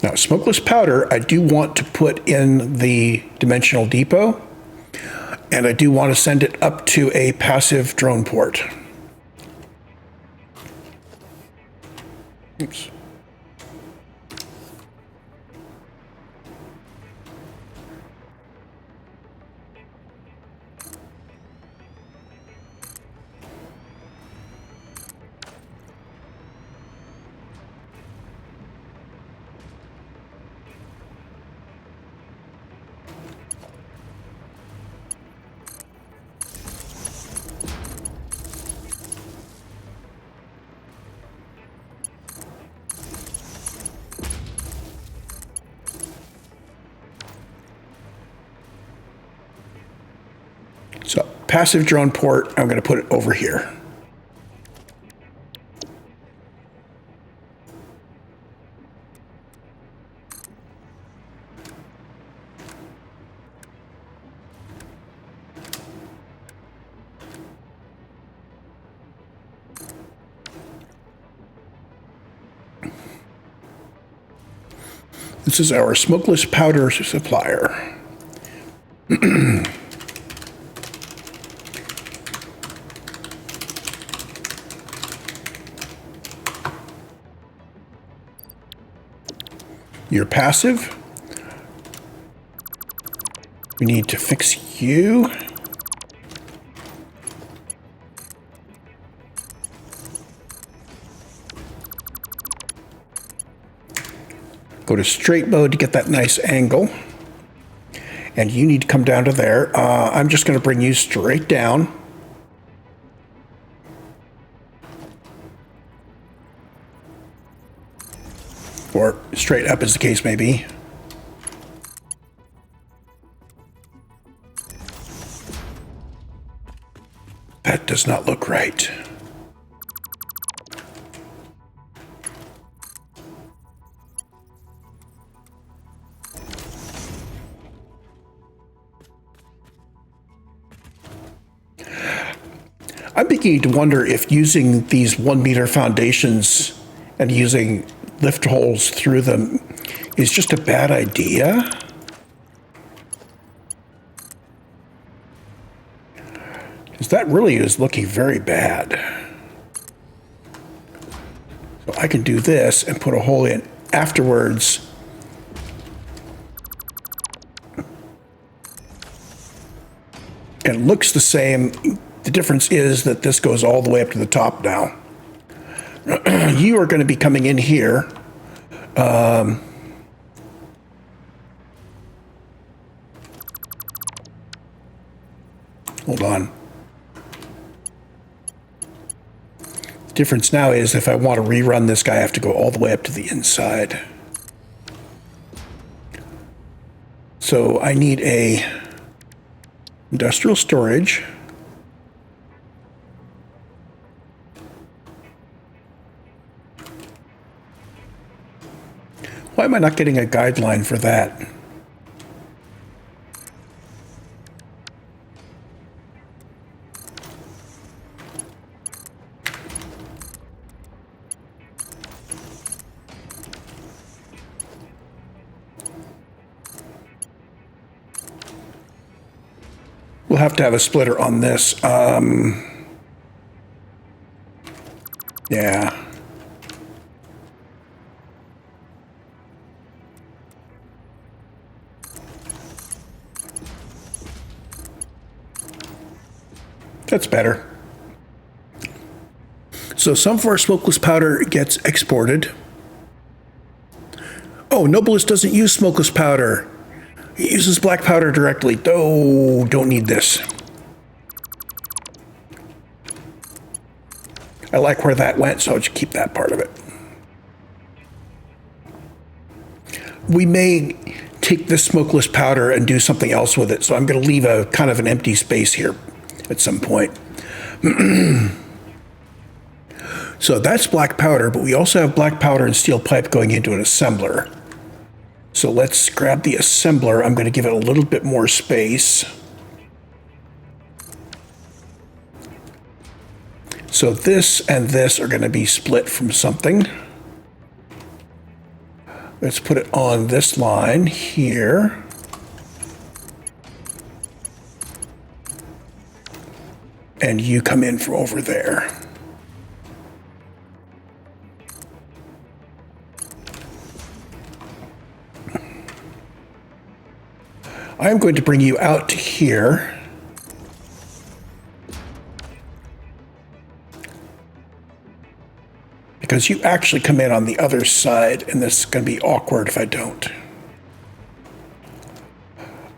Now, smokeless powder, I do want to put in the dimensional depot, and I do want to send it up to a passive drone port. Oops. So passive drone port, I'm going to put it over here. This is our smokeless powder supplier. You're passive. We need to fix you. Go to straight mode to get that nice angle. And you need to come down to there. I'm just going to bring you straight down. Or straight up, as the case may be. That does not look right. I'm beginning to wonder if using these 1 meter foundations and using lift holes through them is just a bad idea. Because that really is looking very bad. So I can do this and put a hole in afterwards. And it looks the same. The difference is that this goes all the way up to the top now. You are going to be coming in here. Hold on. The difference now is if I want to rerun this guy, I have to go all the way up to the inside. So I need a industrial storage. Why am I not getting a guideline for that? We'll have to have a splitter on this. Yeah. That's better. So some of our smokeless powder gets exported. Oh, Nobilis doesn't use smokeless powder. He uses black powder directly. Oh, don't need this. I like where that went, so I'll just keep that part of it. We may take this smokeless powder and do something else with it, so I'm going to leave a kind of an empty space here at some point. So that's black powder, but we also have black powder and steel pipe going into an assembler. So let's grab the assembler. I'm going to give it a little bit more space. So this and this are going to be split from something. Let's put it on this line here. And you come in from over there. I'm going to bring you out to here. Because you actually come in on the other side, and this is going to be awkward if I don't.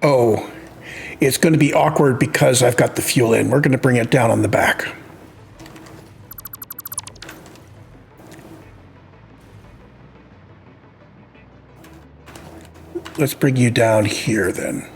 Oh, it's going to be awkward because I've got the fuel in. We're going to bring it down on the back. Let's bring you down here then.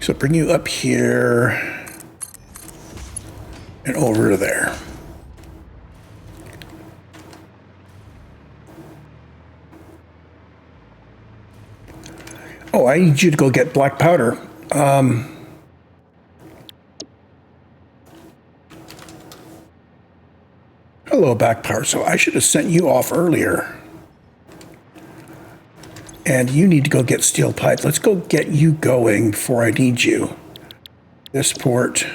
So bring you up here and over to there. Oh, I need you to go get black powder. Hello, black powder. So I should have sent you off earlier. And you need to go get steel pipe. Let's go get you going before I need you. This port.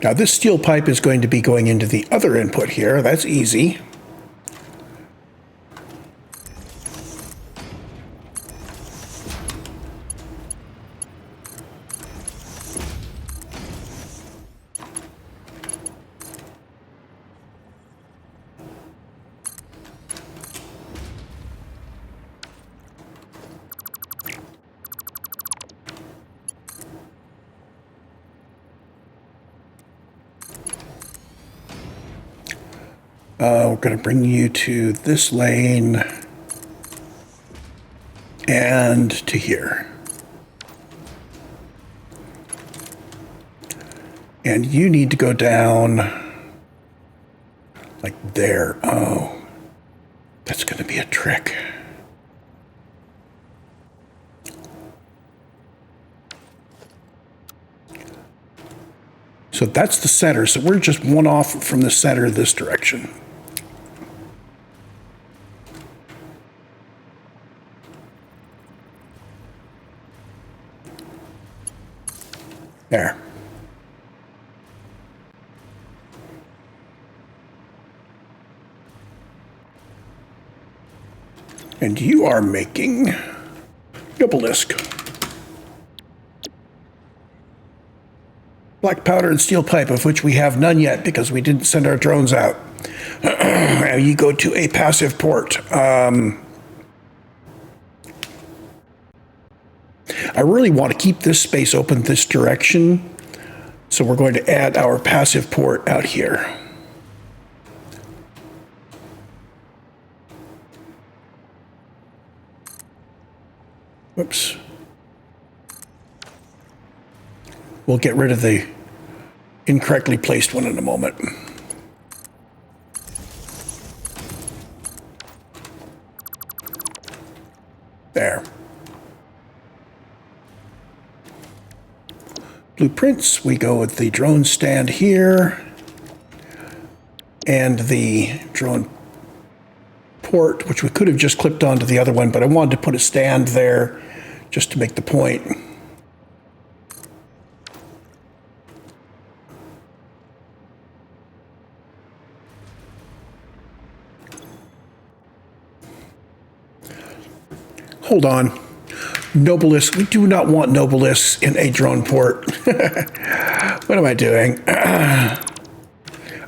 Now this steel pipe is going to be going into the other input here. That's easy. We're going to bring you to this lane and to here. And you need to go down like there. Oh, that's going to be a trick. So that's the center. So we're just one off from the center this direction. There. And you are making obelisk. Black powder and steel pipe, of which we have none yet because we didn't send our drones out. You go to a passive port. I really want to keep this space open this direction, so we're going to add our passive port out here. Whoops. We'll get rid of the incorrectly placed one in a moment. There. Blueprints, we go with the drone stand here and the drone port, which we could have just clipped onto the other one, but I wanted to put a stand there just to make the point. Hold on. Nobilisks. We do not want Nobilisks in a drone port. What am I doing?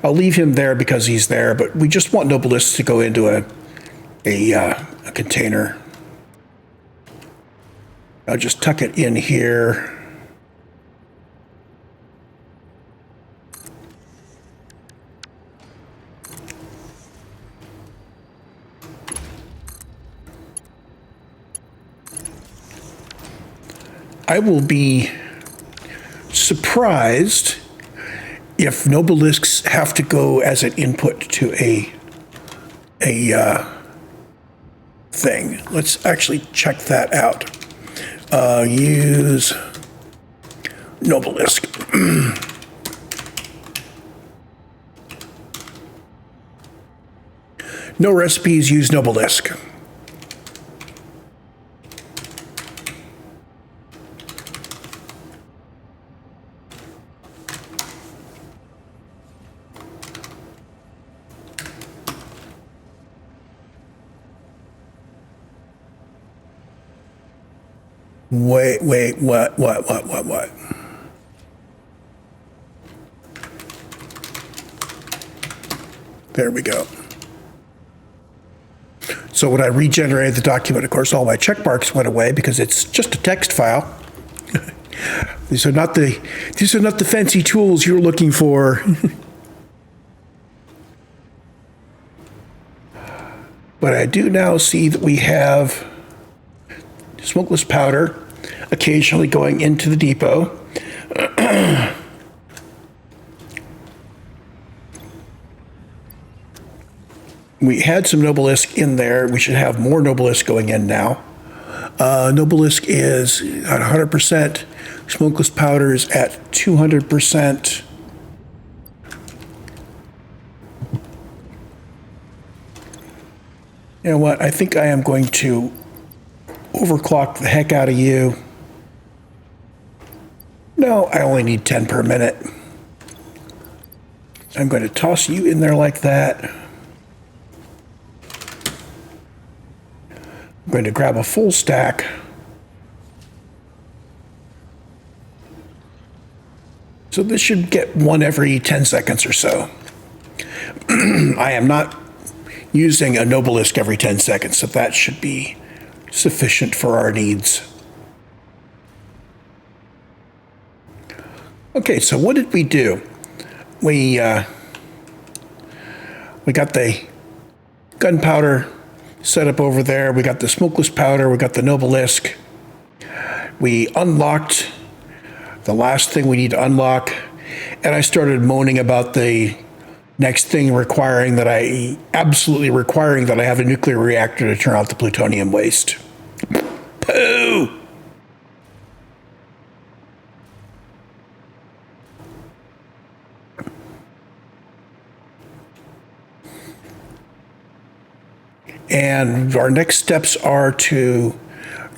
I'll leave him there because he's there, but we just want Nobilisks to go into a container. I'll just tuck it in here. I will be surprised if Nobilisks have to go as an input to a thing. Let's actually check that out. Use Nobelisk. No recipes, use Nobelisk. Wait, what? There we go. So when I regenerated the document, of course, all my check marks went away because it's just a text file. These are not the fancy tools you're looking for. But I do now see that we have smokeless powder occasionally going into the depot. We had some Nobelisk in there. We should have more Nobelisk going in now. Nobelisk is at 100%. Smokeless powder is at 200%. You know what? I think I am going to overclock the heck out of you. No, I only need 10 per minute. I'm going to toss you in there like that. I'm going to grab a full stack. So this should get one every 10 seconds or so. I am not using a Nobelisk every 10 seconds, so that should be sufficient for our needs. Okay, so what did we do? We got the gunpowder set up over there. We got the smokeless powder. We got the Nobelisk. We unlocked the last thing we need to unlock, and I started moaning about the next thing absolutely requiring that I have a nuclear reactor to turn out the plutonium waste. Pooh! And our next steps are to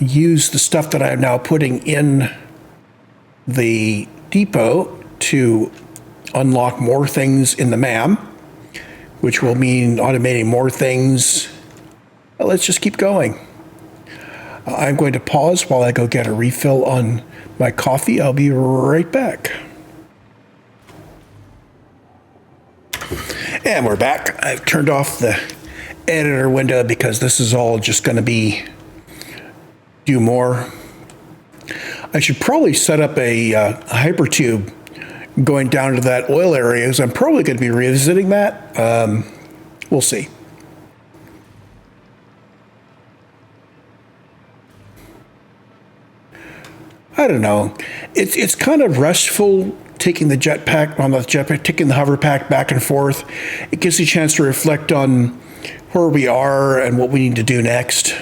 use the stuff that I'm now putting in the depot to unlock more things in the MAM, which will mean automating more things. Well, let's just keep going. I'm going to pause while I go get a refill on my coffee. I'll be right back. And we're back. I've turned off the editor window because this is all just going to do more. I should probably set up a hypertube going down to that oil area, as I'm probably going to be revisiting that. We'll see. I don't know. It's kind of restful taking the taking the hover pack back and forth. It gives you a chance to reflect on where we are and what we need to do next.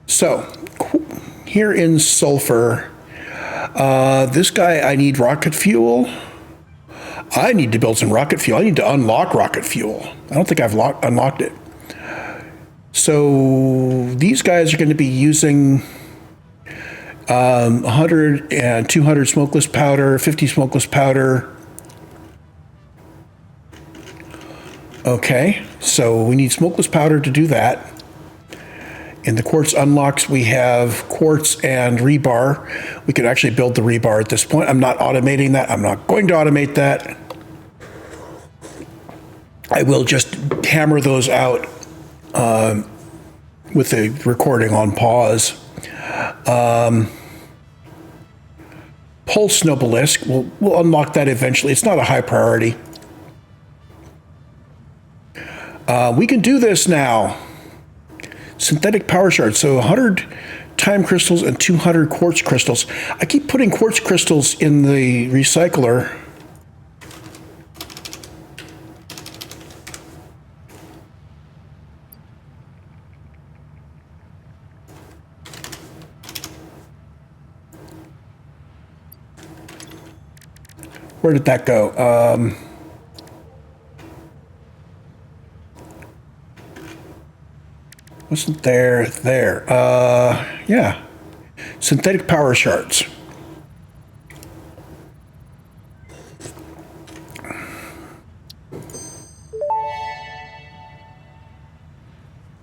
So, here in Sulfur, this guy, I need rocket fuel. I need to build some rocket fuel. I need to unlock rocket fuel. I don't think I've unlocked it. So these guys are going to be using 100 and 200 smokeless powder, 50 smokeless powder. Okay, so we need smokeless powder to do that. In the quartz unlocks, we have quartz and rebar. We could actually build the rebar at this point. I'm not automating that. I'm not going to automate that. I will just hammer those out with the recording on pause. Pulse Nobelisk, we'll unlock that eventually. It's not a high priority. We can do this now. Synthetic power shards, so 100 time crystals and 200 quartz crystals. I keep putting quartz crystals in the recycler. Where did that go? Wasn't there? Yeah. Synthetic power shards.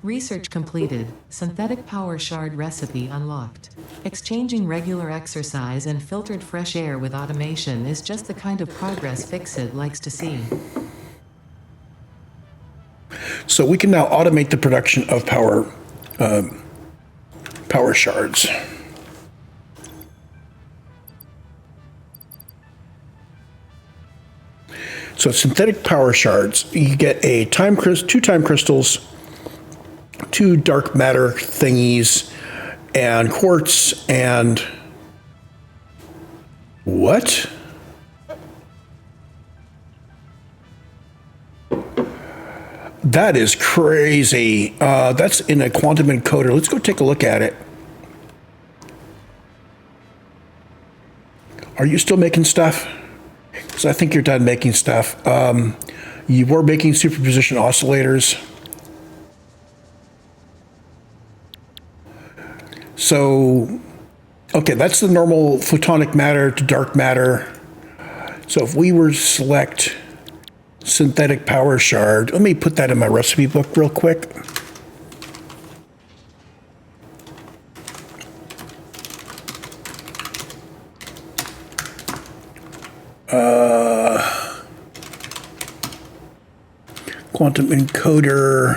Research completed. Synthetic power shard recipe unlocked. Exchanging regular exercise and filtered fresh air with automation is just the kind of progress Fixit likes to see. So we can now automate the production of power shards. So synthetic power shards, you get a two time crystals, 2 dark matter thingies, and quartz and what? That is crazy. That's in a quantum encoder. Let's go take a look at it. Are you still making stuff? Because I think you're done making stuff. You were making superposition oscillators. So, okay, that's the normal photonic matter to dark matter. So if we were to select synthetic power shard, let me put that in my recipe book real quick. Quantum encoder.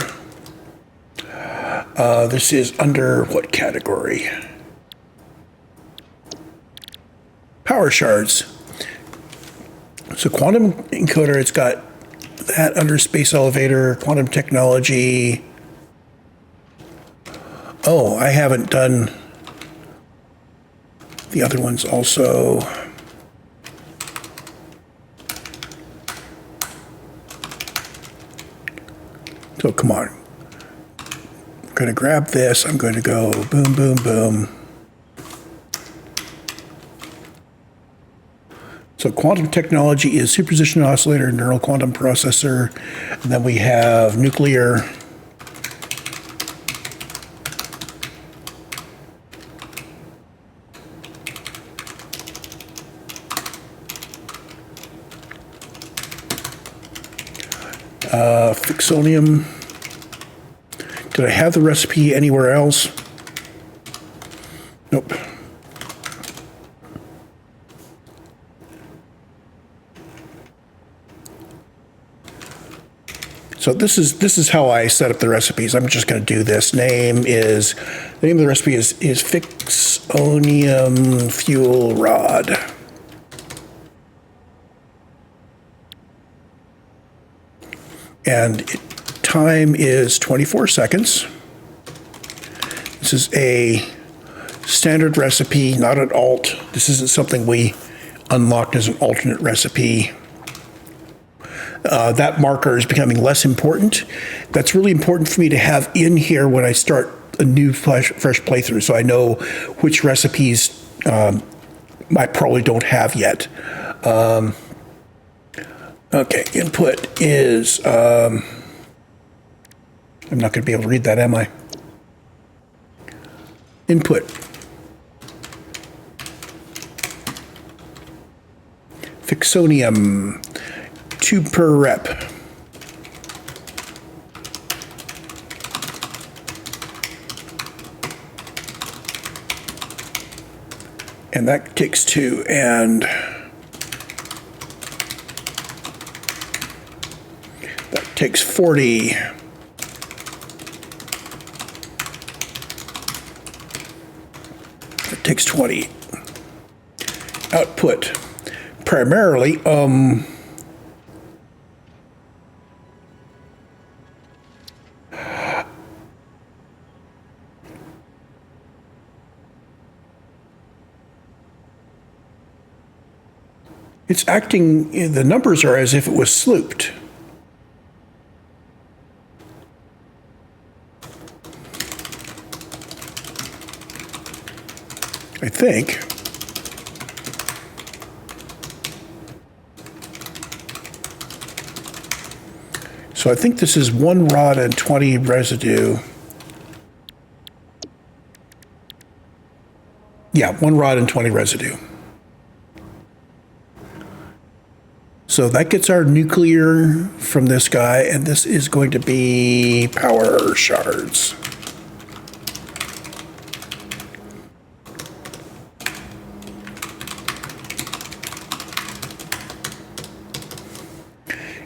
This is under what category? Power shards. So quantum encoder, it's got that under space elevator, quantum technology. Oh, I haven't done the other ones also. So come on. I'm going to grab this. I'm going to go boom, boom, boom. So quantum technology is superposition oscillator, neural quantum processor. And then we have nuclear. Fixonium. Did I have the recipe anywhere else? Nope. So this is how I set up the recipes. I'm just going to do this. The name of the recipe is Fixonium fuel rod. And time is 24 seconds. This is a standard recipe, not an alt. This isn't something we unlocked as an alternate recipe. That marker is becoming less important. That's really important for me to have in here when I start a new fresh playthrough, so I know which recipes I probably don't have yet. Okay, input is, I'm not going to be able to read that, am I? Input. Fixonium, 2 per rep. And that takes 2, and that takes 40. That takes 20. Output, primarily, it's acting, the numbers are as if it was slooped. I think. So I think this is 1 rod and 20 residue. Yeah, 1 rod and 20 residue. So that gets our nuclear from this guy, and this is going to be power shards.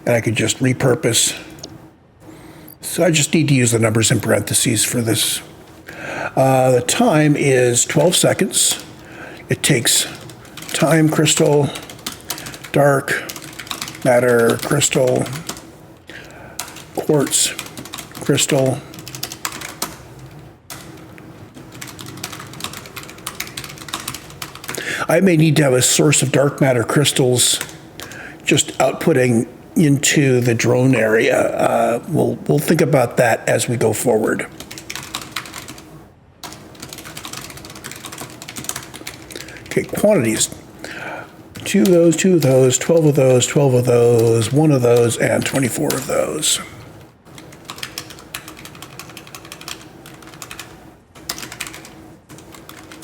And I could just repurpose. So I just need to use the numbers in parentheses for this. The time is 12 seconds. It takes time crystal, dark matter crystal, quartz crystal, I may need to have a source of dark matter crystals just outputting into the drone area. We'll think about that as we go forward. Okay, quantities. 2 of those, 2 of those, 12 of those, 12 of those, 1 of those, and 24 of those.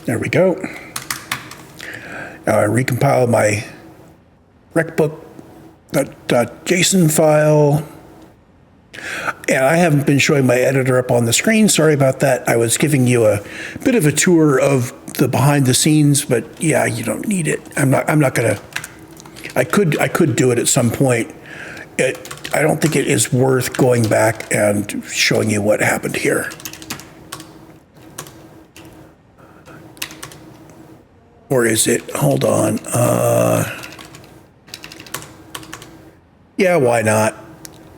There we go. Now I recompile my recbook.json file. And I haven't been showing my editor up on the screen. Sorry about that. I was giving you a bit of a tour of the behind the scenes, but yeah, you don't need it. I'm not gonna. I could do it at some point. I don't think it is worth going back and showing you what happened here. Or is it? Hold on. Yeah, why not?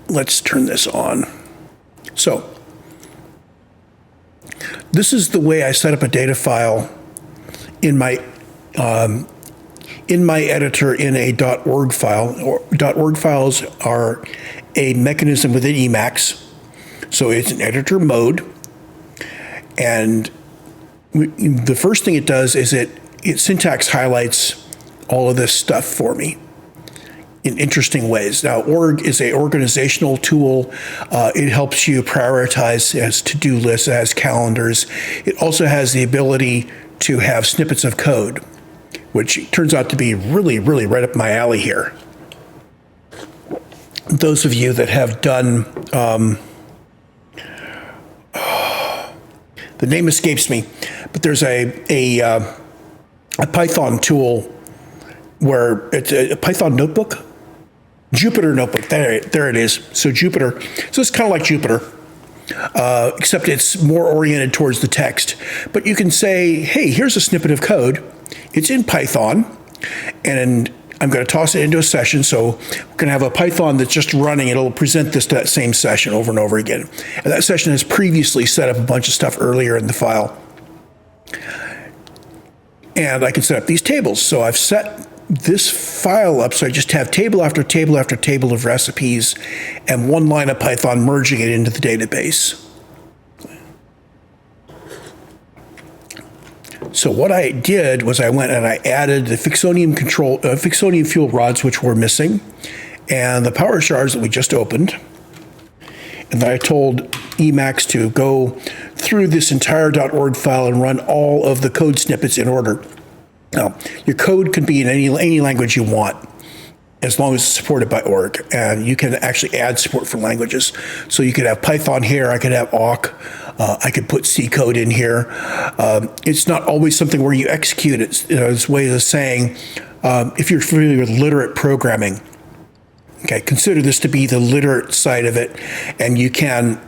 Let's turn this on. So, this is the way I set up a data file in my editor in a .org file. .org files are a mechanism within Emacs, so it's an editor mode. And the first thing it does is it syntax highlights all of this stuff for me in interesting ways. Now, org is an organizational tool. It helps you prioritize. It has to-do lists, it has calendars. It also has the ability to have snippets of code, which turns out to be really, really right up my alley here. Those of you that have done, the name escapes me, but there's a Python tool where it's a Python notebook, Jupyter notebook. There it is. So Jupyter. So it's kind of like Jupyter, except it's more oriented towards the text. But you can say, hey, here's a snippet of code. It's in Python, and I'm going to toss it into a session. So we're going to have a Python that's just running. It'll present this to that same session over and over again. And that session has previously set up a bunch of stuff earlier in the file. And I can set up these tables. So I've set this file up so I just have table after table after table of recipes and one line of Python merging it into the database. So what I did was I went and I added the Fixonium fuel rods, which were missing, and the power shards that we just opened. And then I told Emacs to go through this entire .org file and run all of the code snippets in order. Now, your code can be in any language you want, as long as it's supported by org. And you can actually add support for languages. So you could have Python here, I could have awk, I could put C code in here. It's not always something where you execute it. It's ways of saying, if you're familiar with literate programming, okay, consider this to be the literate side of it, and you can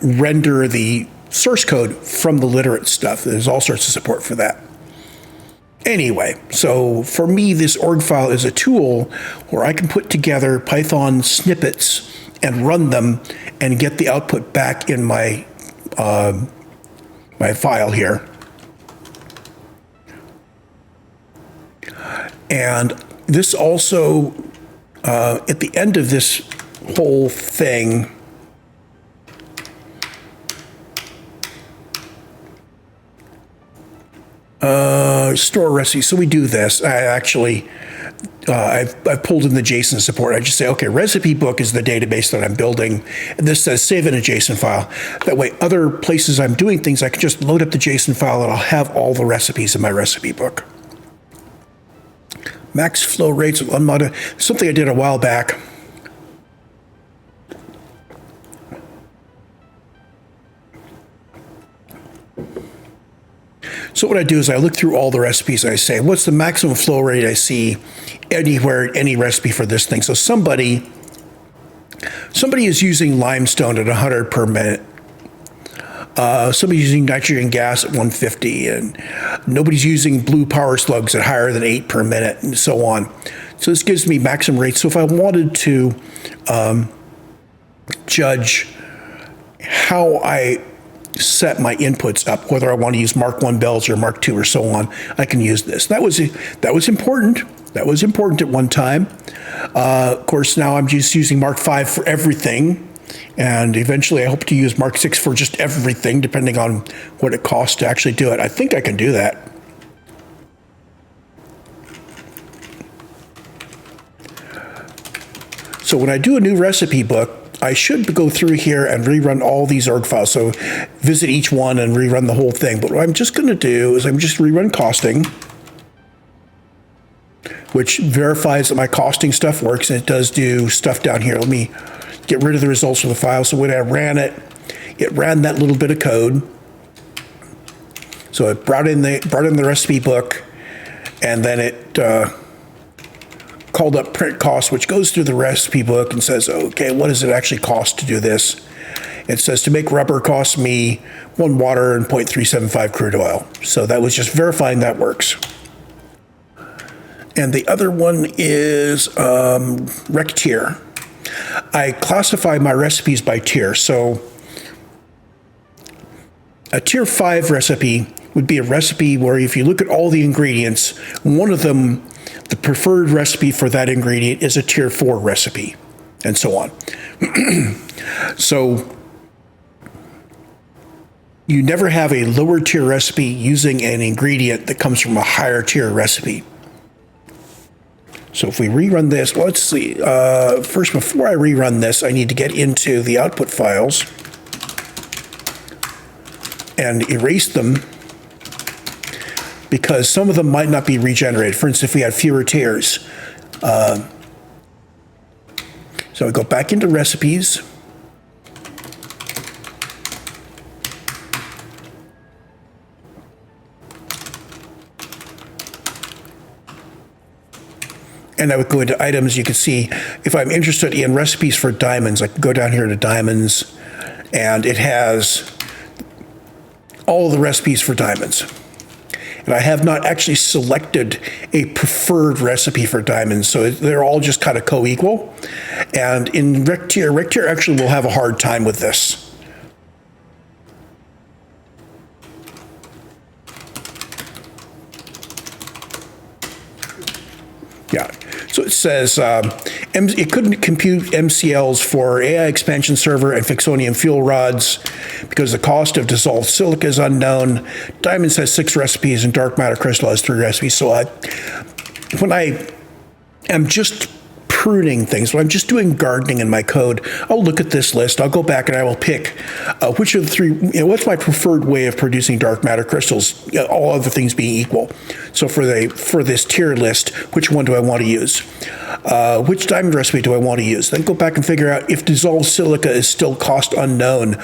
render the source code from the literate stuff. There's all sorts of support for that. Anyway, so for me, this org file is a tool where I can put together Python snippets and run them and get the output back in my my file here. And this also, at the end of this whole thing, store recipe. So we do this. I actually, I've pulled in the JSON support. I just say, okay, recipe book is the database that I'm building. And this says save in a JSON file. That way, other places I'm doing things, I can just load up the JSON file and I'll have all the recipes in my recipe book. Max flow rates of unmodded, something I did a while back. So what I do is I look through all the recipes and I say, what's the maximum flow rate I see anywhere, any recipe for this thing? So somebody is using limestone at 100 per minute. Somebody's using nitrogen gas at 150, and nobody's using blue power slugs at higher than 8 per minute, and so on. So this gives me maximum rates. So if I wanted to judge how I set my inputs up, whether I want to use Mark I bells or Mark II or so on, I can use this. That was important. That was important at one time. Of course, now I'm just using Mark V for everything. And eventually I hope to use Mark VI for just everything, depending on what it costs to actually do it. I think I can do that. So when I do a new recipe book, I should go through here and rerun all these org files. So visit each one and rerun the whole thing. But what I'm just going to do is I'm just rerun costing, which verifies that my costing stuff works. And it does do stuff down here. Let me get rid of the results from the file. So when I ran it, it ran that little bit of code. So it brought in the recipe book, and then it called up print cost, which goes through the recipe book and says, okay, what does it actually cost to do this? It says to make rubber costs me 1 water and 0.375 crude oil. So that was just verifying that works. And the other one is rec tier. I classify my recipes by tier. So a tier 5 recipe would be a recipe where if you look at all the ingredients, one of them, the preferred recipe for that ingredient, is a tier 4 recipe, and so on. So you never have a lower tier recipe using an ingredient that comes from a higher tier recipe. So if we rerun this, well, let's see. First, before I rerun this, I need to get into the output files and erase them, because some of them might not be regenerated. For instance, if we had fewer tiers. So we go back into recipes. And I would go into items. You can see if I'm interested in recipes for diamonds, I can go down here to diamonds, and it has all the recipes for diamonds. And I have not actually selected a preferred recipe for diamonds, so they're all just kind of co-equal. And in rec tier actually will have a hard time with this. Yeah. So it says it couldn't compute MCLs for AI expansion server and Fixonium fuel rods because the cost of dissolved silica is unknown. Diamonds has 6 recipes and dark matter crystal has 3 recipes. So when I am just pruning things, when I'm just doing gardening in my code, I'll look at this list. I'll go back and I will pick which of the three, what's my preferred way of producing dark matter crystals, all other things being equal. So for this tier list, which one do I want to use? Which diamond recipe do I want to use? Then go back and figure out if dissolved silica is still cost unknown.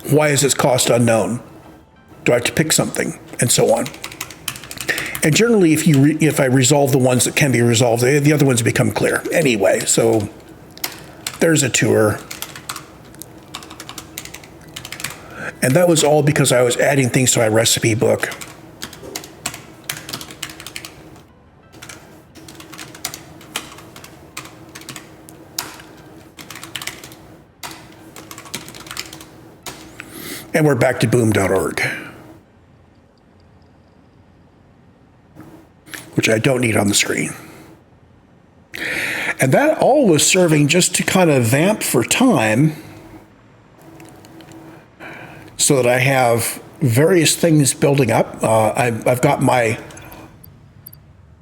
Why is its cost unknown? Do I have to pick something? And so on. And generally, if I resolve the ones that can be resolved, the other ones become clear. Anyway, so there's a tour. And that was all because I was adding things to my recipe book. And we're back to boom.org, which I don't need on the screen. And that all was serving just to kind of vamp for time so that I have various things building up. I've got my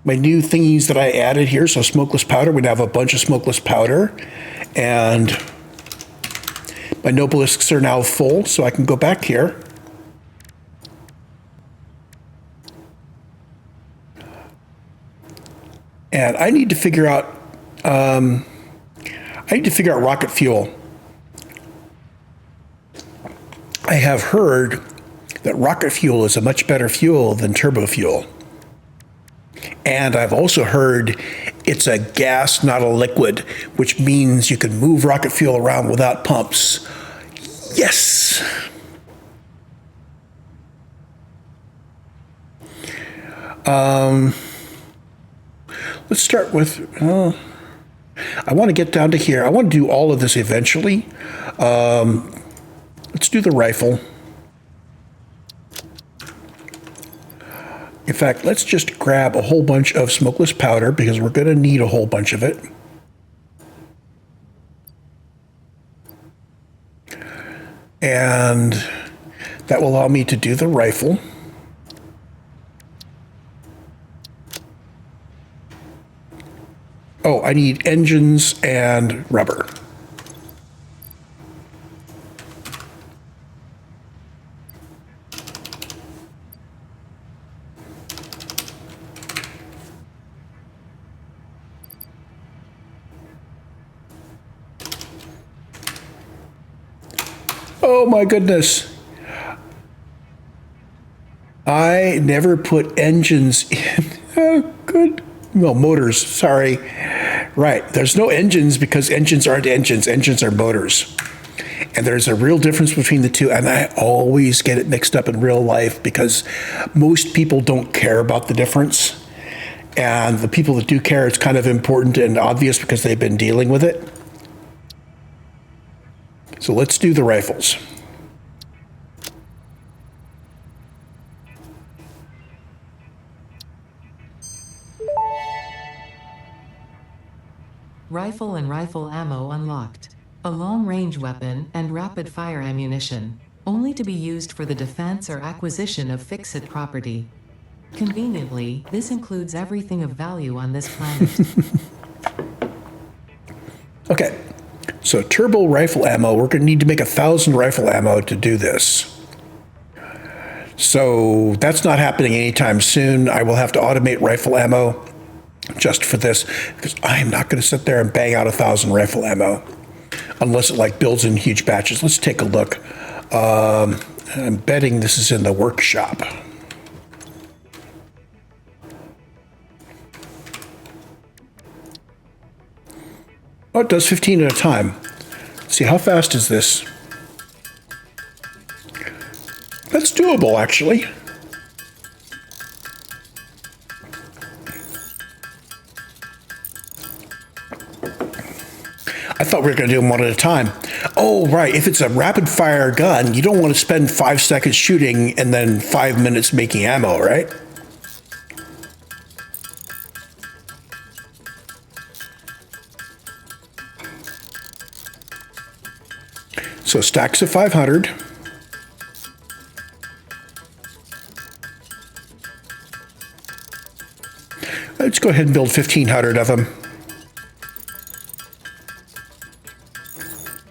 new thingies that I added here. So smokeless powder, we have a bunch of smokeless powder, and my nobelisks are now full, so I can go back here. And I need to figure out rocket fuel. I have heard that rocket fuel is a much better fuel than turbo fuel. And I've also heard it's a gas, not a liquid, which means you can move rocket fuel around without pumps. Yes! Let's start with, I want to get down to here. I want to do all of this eventually. Let's do the rifle. In fact, let's just grab a whole bunch of smokeless powder because we're going to need a whole bunch of it. And that will allow me to do the rifle. Oh, I need engines and rubber. Oh my goodness. I never put engines in. Oh, good. Well, motors, sorry. Right, there's no engines because engines aren't engines. Engines are motors. And there's a real difference between the two. And I always get it mixed up in real life because most people don't care about the difference. And the people that do care, it's kind of important and obvious because they've been dealing with it. So let's do the rifles. Rifle and rifle ammo unlocked. A long-range weapon and rapid-fire ammunition, only to be used for the defense or acquisition of fixed property. Conveniently, this includes everything of value on this planet. Okay, so turbo rifle ammo, we're going to need to make 1,000 rifle ammo to do this. So that's not happening anytime soon. I will have to automate rifle ammo just for this because I am not going to sit there and bang out 1,000 rifle ammo unless it like builds in huge batches. Let's take a look. I'm betting this is in the workshop. Oh, it does 15 at a time. Let's see, how fast is this? That's doable, actually. I thought we were going to do them one at a time. Oh, right. If it's a rapid-fire gun, you don't want to spend 5 seconds shooting and then 5 minutes making ammo, right? So stacks of 500. Let's go ahead and build 1,500 of them.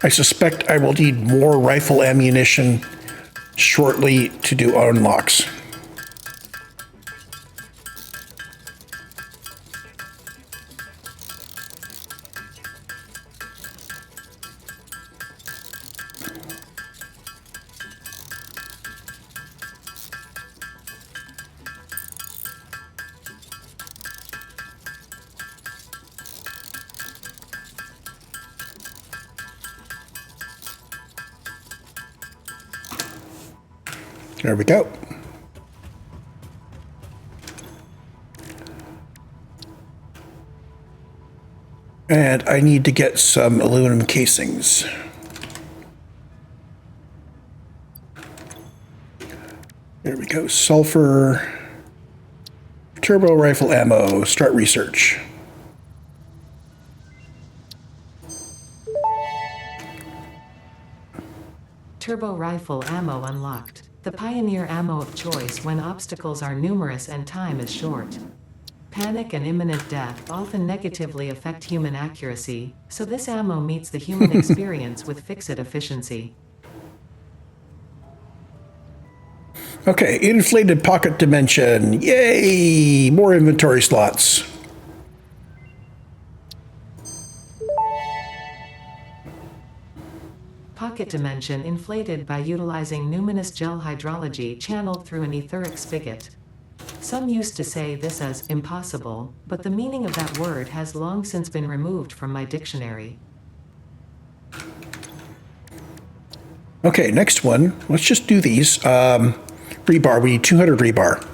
I suspect I will need more rifle ammunition shortly to do unlocks. There we go. And I need to get some aluminum casings. There we go. Sulfur. Turbo rifle ammo. Start research. Turbo rifle ammo unlocked. The pioneer ammo of choice when obstacles are numerous and time is short. Panic and imminent death often negatively affect human accuracy, so this ammo meets the human experience with fix-it efficiency. Okay, inflated pocket dimension. Yay! More inventory slots. Pocket dimension inflated by utilizing numinous gel hydrology channeled through an etheric spigot. Some used to say this as impossible, but the meaning of that word has long since been removed from my dictionary. Okay, next one. Let's just do these. Rebar, we need 200 rebar.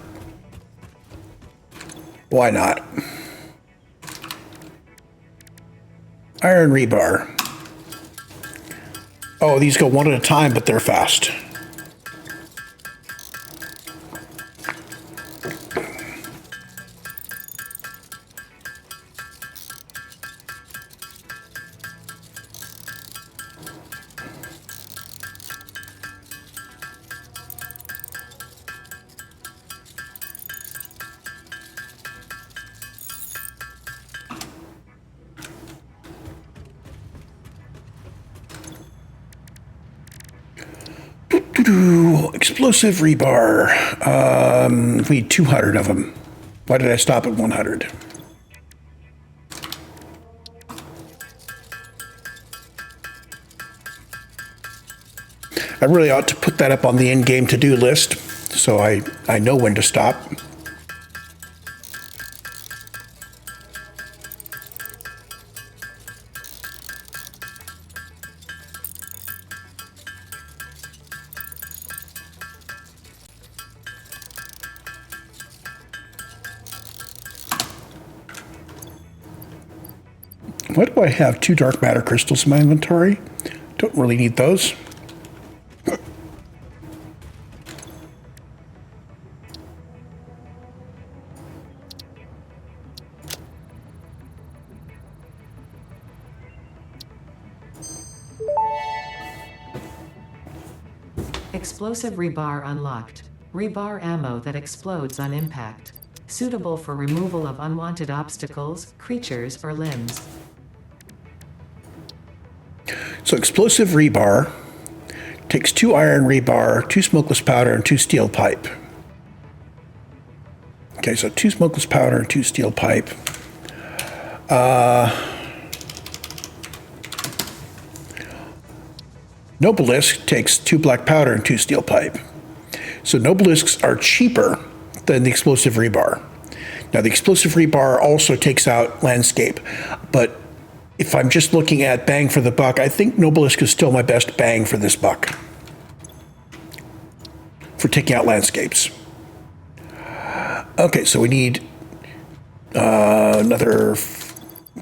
Why not? Iron rebar. Oh, these go one at a time, but they're fast. Explosive rebar. We need 200 of them. Why did I stop at 100? I really ought to put that up on the in-game to-do list so I know when to stop. Why do I have 2 dark matter crystals in my inventory? Don't really need those. Explosive rebar unlocked. Rebar ammo that explodes on impact. Suitable for removal of unwanted obstacles, creatures, or limbs. So explosive rebar takes 2 iron rebar, 2 smokeless powder, and 2 steel pipe. Okay, so 2 smokeless powder and 2 steel pipe. Nobelisk takes 2 black powder and 2 steel pipe. So Nobelisks are cheaper than the explosive rebar. Now the explosive rebar also takes out landscape, but if I'm just looking at bang for the buck, I think Nobelisk is still my best bang for this buck for taking out landscapes. Okay, so we need another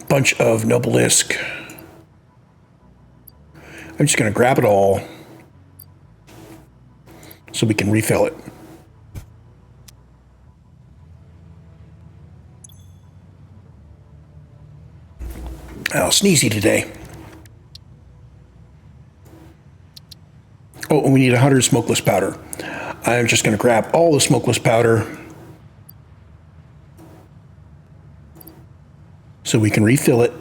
bunch of Nobelisk. I'm just going to grab it all so we can refill it. Oh, sneezy today. Oh, and we need 100 smokeless powder. I'm just going to grab all the smokeless powder so we can refill it.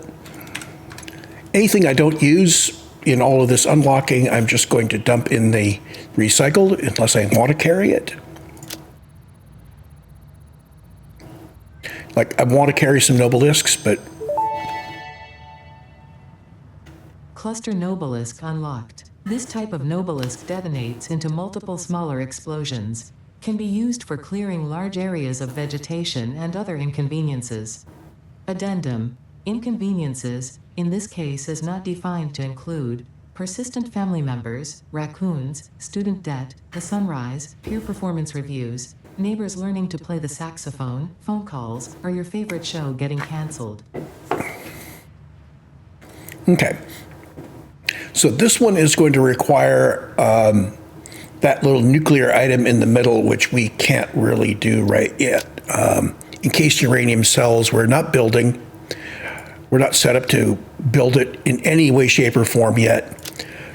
Anything I don't use in all of this unlocking, I'm just going to dump in the recycled unless I want to carry it. Like, I want to carry some Nobelisks, but... Cluster Nobelisk unlocked. This type of Nobelisk detonates into multiple smaller explosions. Can be used for clearing large areas of vegetation and other inconveniences. Addendum. Inconveniences, in this case, is not defined to include persistent family members, raccoons, student debt, the sunrise, peer performance reviews, neighbors learning to play the saxophone, phone calls, or your favorite show getting canceled. Okay. So this one is going to require that little nuclear item in the middle, which we can't really do right yet. Encased uranium cells, we're not building. We're not set up to build it in any way, shape, or form yet.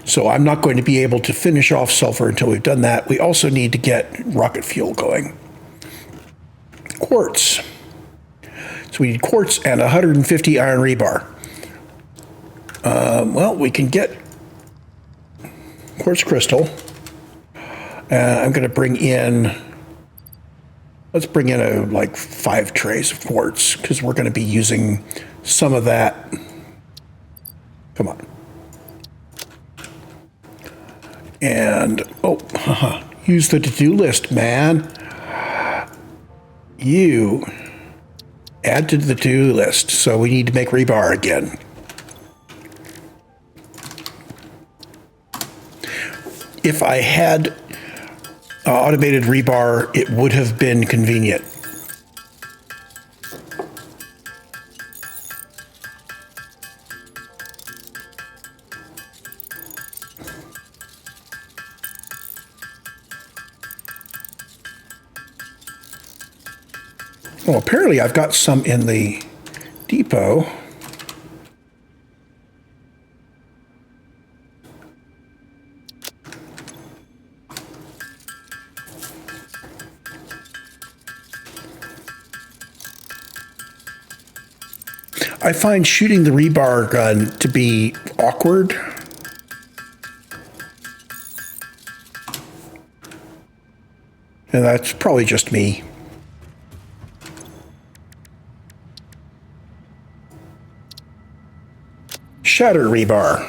So I'm not going to be able to finish off sulfur until we've done that. We also need to get rocket fuel going. Quartz. So we need quartz and 150 iron rebar. Well, we can get quartz crystal. I'm going to bring in, let's bring in like 5 trays of quartz, because we're going to be using some of that. Come on. And, use the to-do list, man. You add to the to-do list. So we need to make rebar again. If I had automated rebar, it would have been convenient. Well, apparently I've got some in the depot. I find shooting the rebar gun to be awkward. And that's probably just me. Shatter rebar.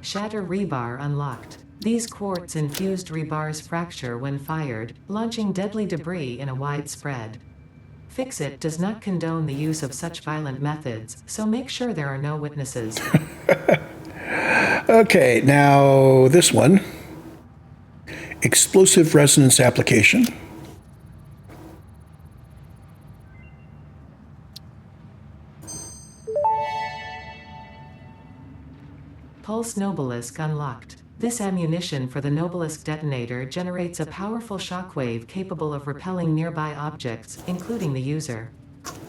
Shatter rebar unlocked. These quartz-infused rebars fracture when fired, launching deadly debris in a wide spread. Fix-It does not condone the use of such violent methods, so make sure there are no witnesses. Okay, now this one. Explosive resonance application. Pulse Nobelisk unlocked. This ammunition for the Nobelisk detonator generates a powerful shockwave capable of repelling nearby objects, including the user.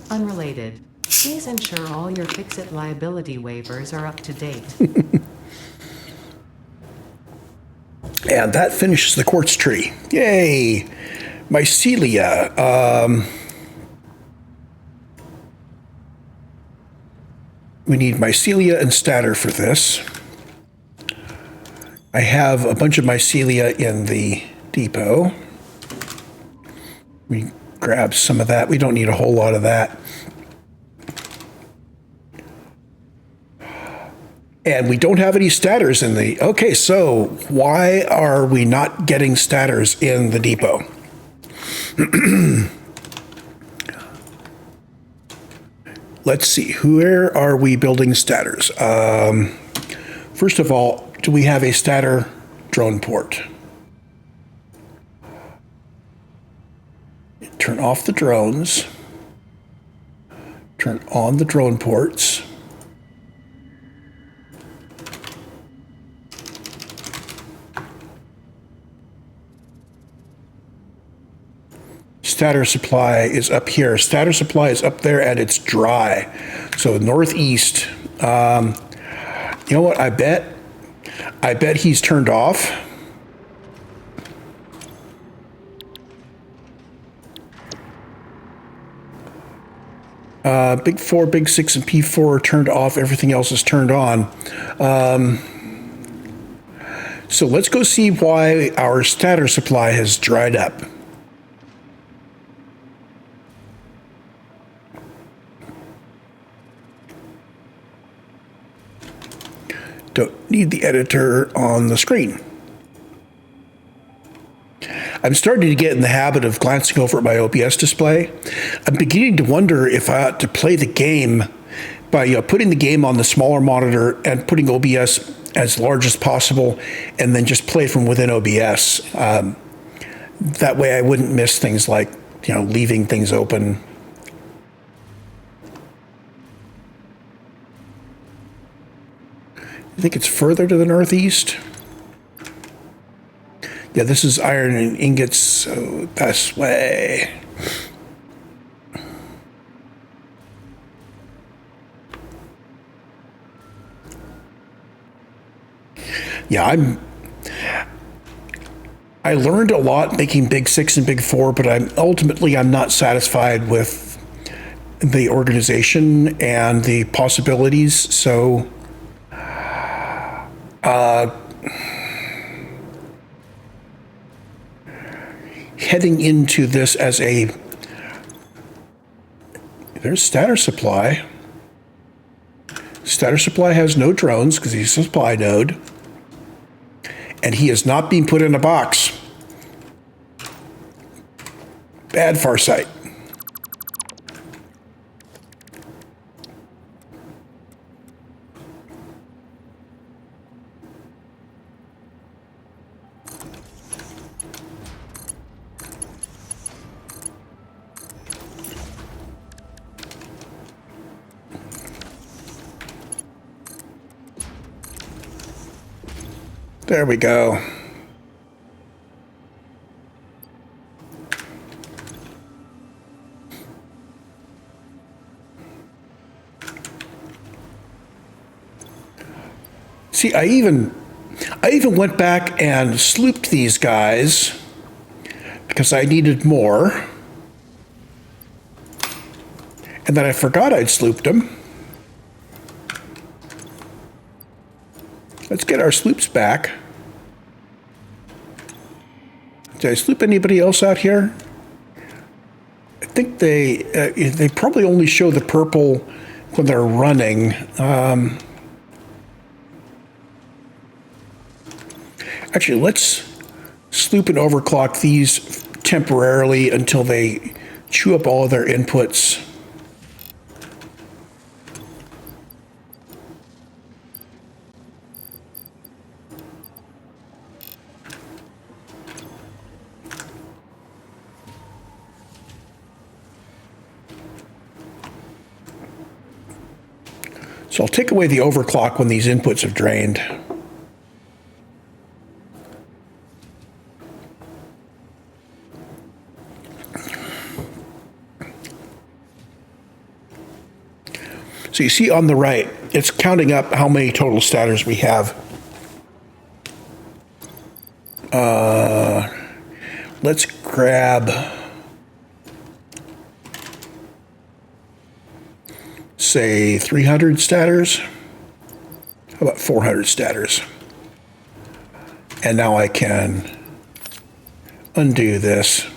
Unrelated. Please ensure all your Fix-It liability waivers are up to date. And that finishes the quartz tree. Yay! Mycelia. We need mycelia and statter for this. I have a bunch of mycelia in the depot. We grab some of that. We don't need a whole lot of that. And we don't have any statters in the... Okay, so why are we not getting statters in the depot? Let's see. Where are we building statters? First of all, do we have a statter drone port? Turn off the drones. Turn on the drone ports. Statter supply is up here. Statter supply is up there and it's dry. So northeast. You know what? I bet he's turned off. Big 4, Big 6, and P4 are turned off. Everything else is turned on. So let's go see why our stator supply has dried up. Don't need the editor on the screen. I'm starting to get in the habit of glancing over at my OBS display. I'm beginning to wonder if I ought to play the game by putting the game on the smaller monitor and putting OBS as large as possible, and then just play from within OBS. That way I wouldn't miss things like, leaving things open. I think it's further to the northeast. Yeah, this is iron and ingots, so this way. Yeah, I learned a lot making Big 6 and Big 4, but I'm not satisfied with the organization and the possibilities. So heading into this as there's stator supply. Stator supply has no drones because he's a supply node. And he is not being put in a box. Bad Farsight. There we go. See, I even went back and slooped these guys because I needed more. And then I forgot I'd slooped them. Let's get our sloops back. Did I sloop anybody else out here? I think they probably only show the purple when they're running. Actually, let's sloop and overclock these temporarily until they chew up all of their inputs. So I'll take away the overclock when these inputs have drained. So you see on the right, it's counting up how many total stators we have. Let's grab, say, 300 stators. How about 400 stators? And now I can undo this.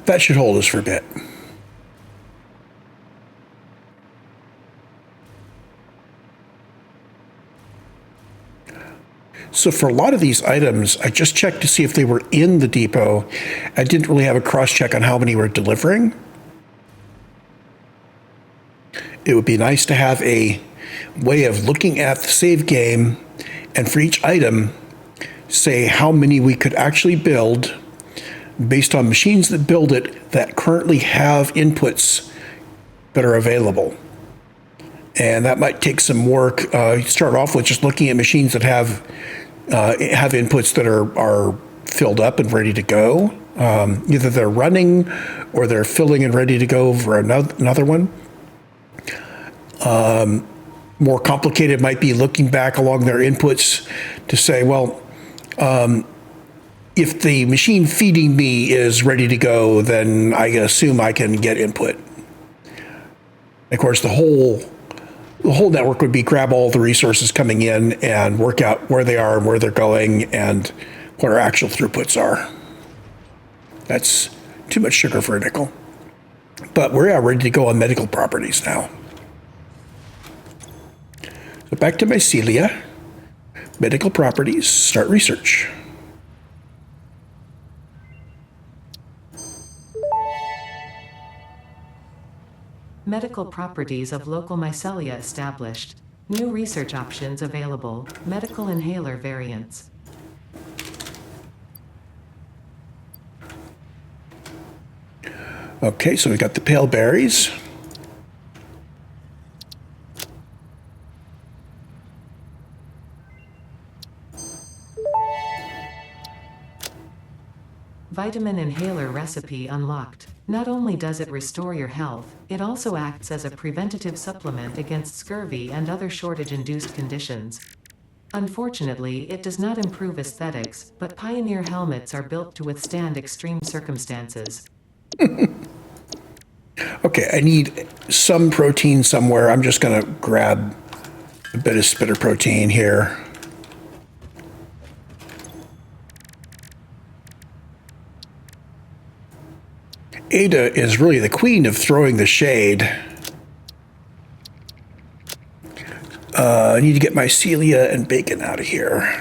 That should hold us for a bit. So for a lot of these items, I just checked to see if they were in the depot. I didn't really have a cross-check on how many we're delivering. It would be nice to have a way of looking at the save game and for each item, say how many we could actually build based on machines that build it that currently have inputs that are available. And that might take some work. Start off with just looking at machines that have inputs that are filled up and ready to go. Either they're running or they're filling and ready to go for another one. More complicated might be looking back along their inputs to say, well, if the machine feeding me is ready to go, then I assume I can get input. Of course, the whole network would be grab all the resources coming in and work out where they are and where they're going and what our actual throughputs are. That's too much sugar for a nickel. But we're ready to go on medical properties now. So back to mycelia, medical properties, start research. Medical properties of local mycelia established. New research options available. Medical inhaler variants. Okay, so we got the pale berries. Vitamin inhaler recipe unlocked. Not only does it restore your health, it also acts as a preventative supplement against scurvy and other shortage-induced conditions. Unfortunately, it does not improve aesthetics, but Pioneer helmets are built to withstand extreme circumstances. Okay, I need some protein somewhere. I'm just going to grab a bit of spitter protein here. Ada is really the queen of throwing the shade. I need to get mycelia and bacon out of here.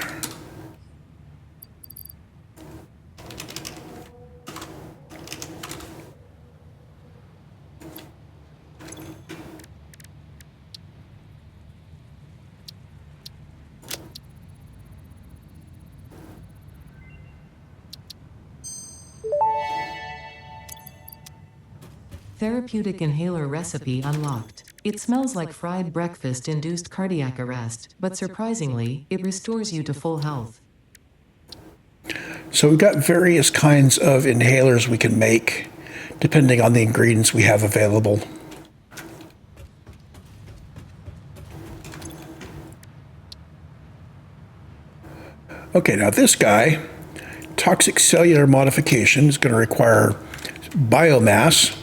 Therapeutic inhaler recipe unlocked. It smells like fried breakfast-induced cardiac arrest, but surprisingly, it restores you to full health. So we've got various kinds of inhalers we can make depending on the ingredients we have available. Okay, now this guy, toxic cellular modification, is going to require biomass.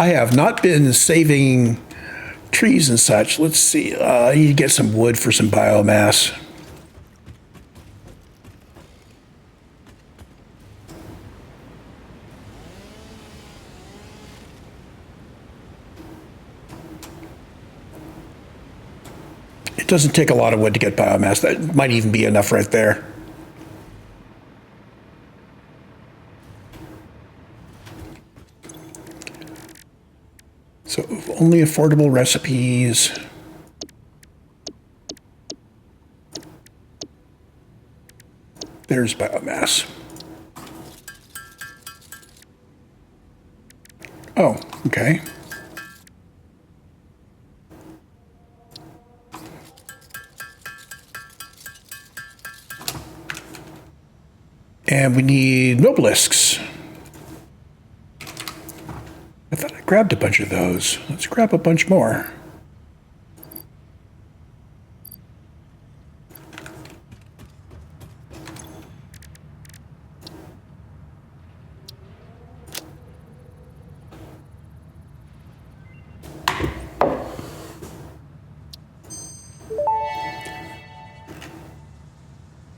I have not been saving trees and such. Let's see. I need to get some wood for some biomass. It doesn't take a lot of wood to get biomass. That might even be enough right there. So only affordable recipes. There's biomass. Oh, okay. And we need nobelisks. I thought I grabbed a bunch of those. Let's grab a bunch more.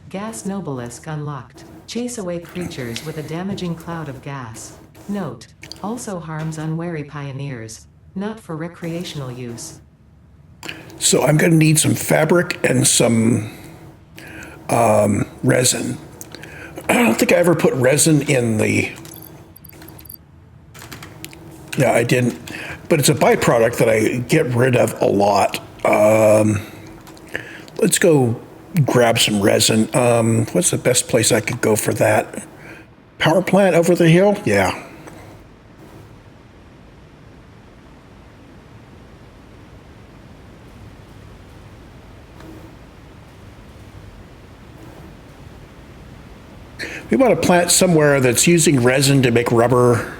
Gas Nobelisk unlocked. Chase away creatures with a damaging cloud of gas. Note: also harms unwary pioneers. Not for recreational use. So I'm going to need some fabric and some resin. I don't think I ever put resin in the... Yeah, I didn't. But it's a byproduct that I get rid of a lot. Let's go grab some resin. What's the best place I could go for that? Power plant over the hill? Yeah. We want to plant somewhere that's using resin to make rubber.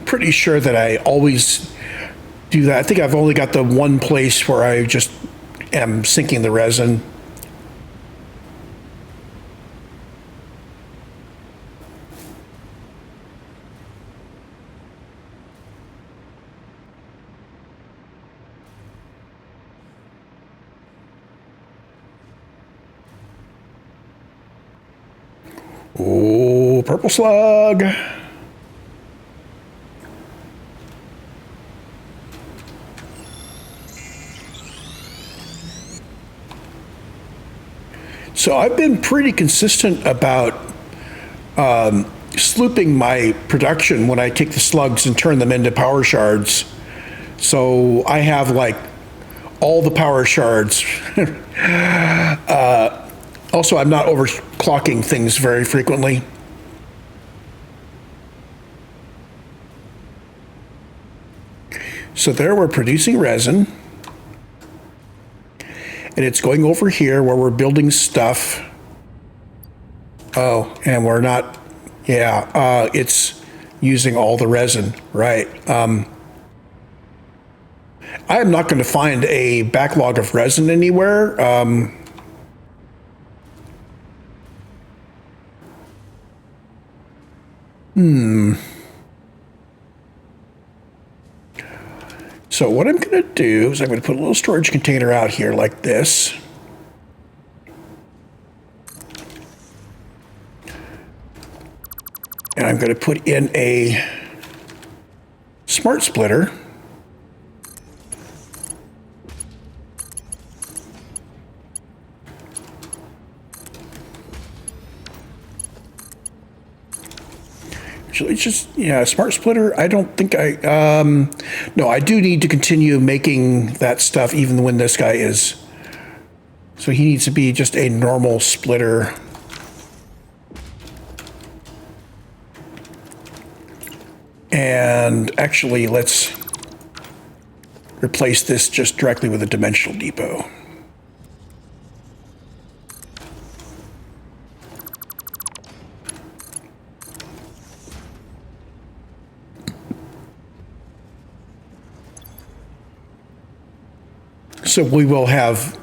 Pretty sure that I always do that. I think I've only got the one place where I just am sinking the resin. Oh, purple slug. So I've been pretty consistent about slooping my production when I take the slugs and turn them into power shards. So I have like all the power shards. Also, I'm not overclocking things very frequently. So there we're producing resin. And it's going over here where we're building stuff. Oh, and we're not, yeah, it's using all the resin, right. I am not going to find a backlog of resin anywhere. So what I'm going to do is I'm going to put a little storage container out here like this. And I'm going to put in a smart splitter. Actually, it's just, yeah, smart splitter. I don't think no, I do need to continue making that stuff even when this guy is. So he needs to be just a normal splitter. And actually, let's replace this just directly with a dimensional depot. So we'll have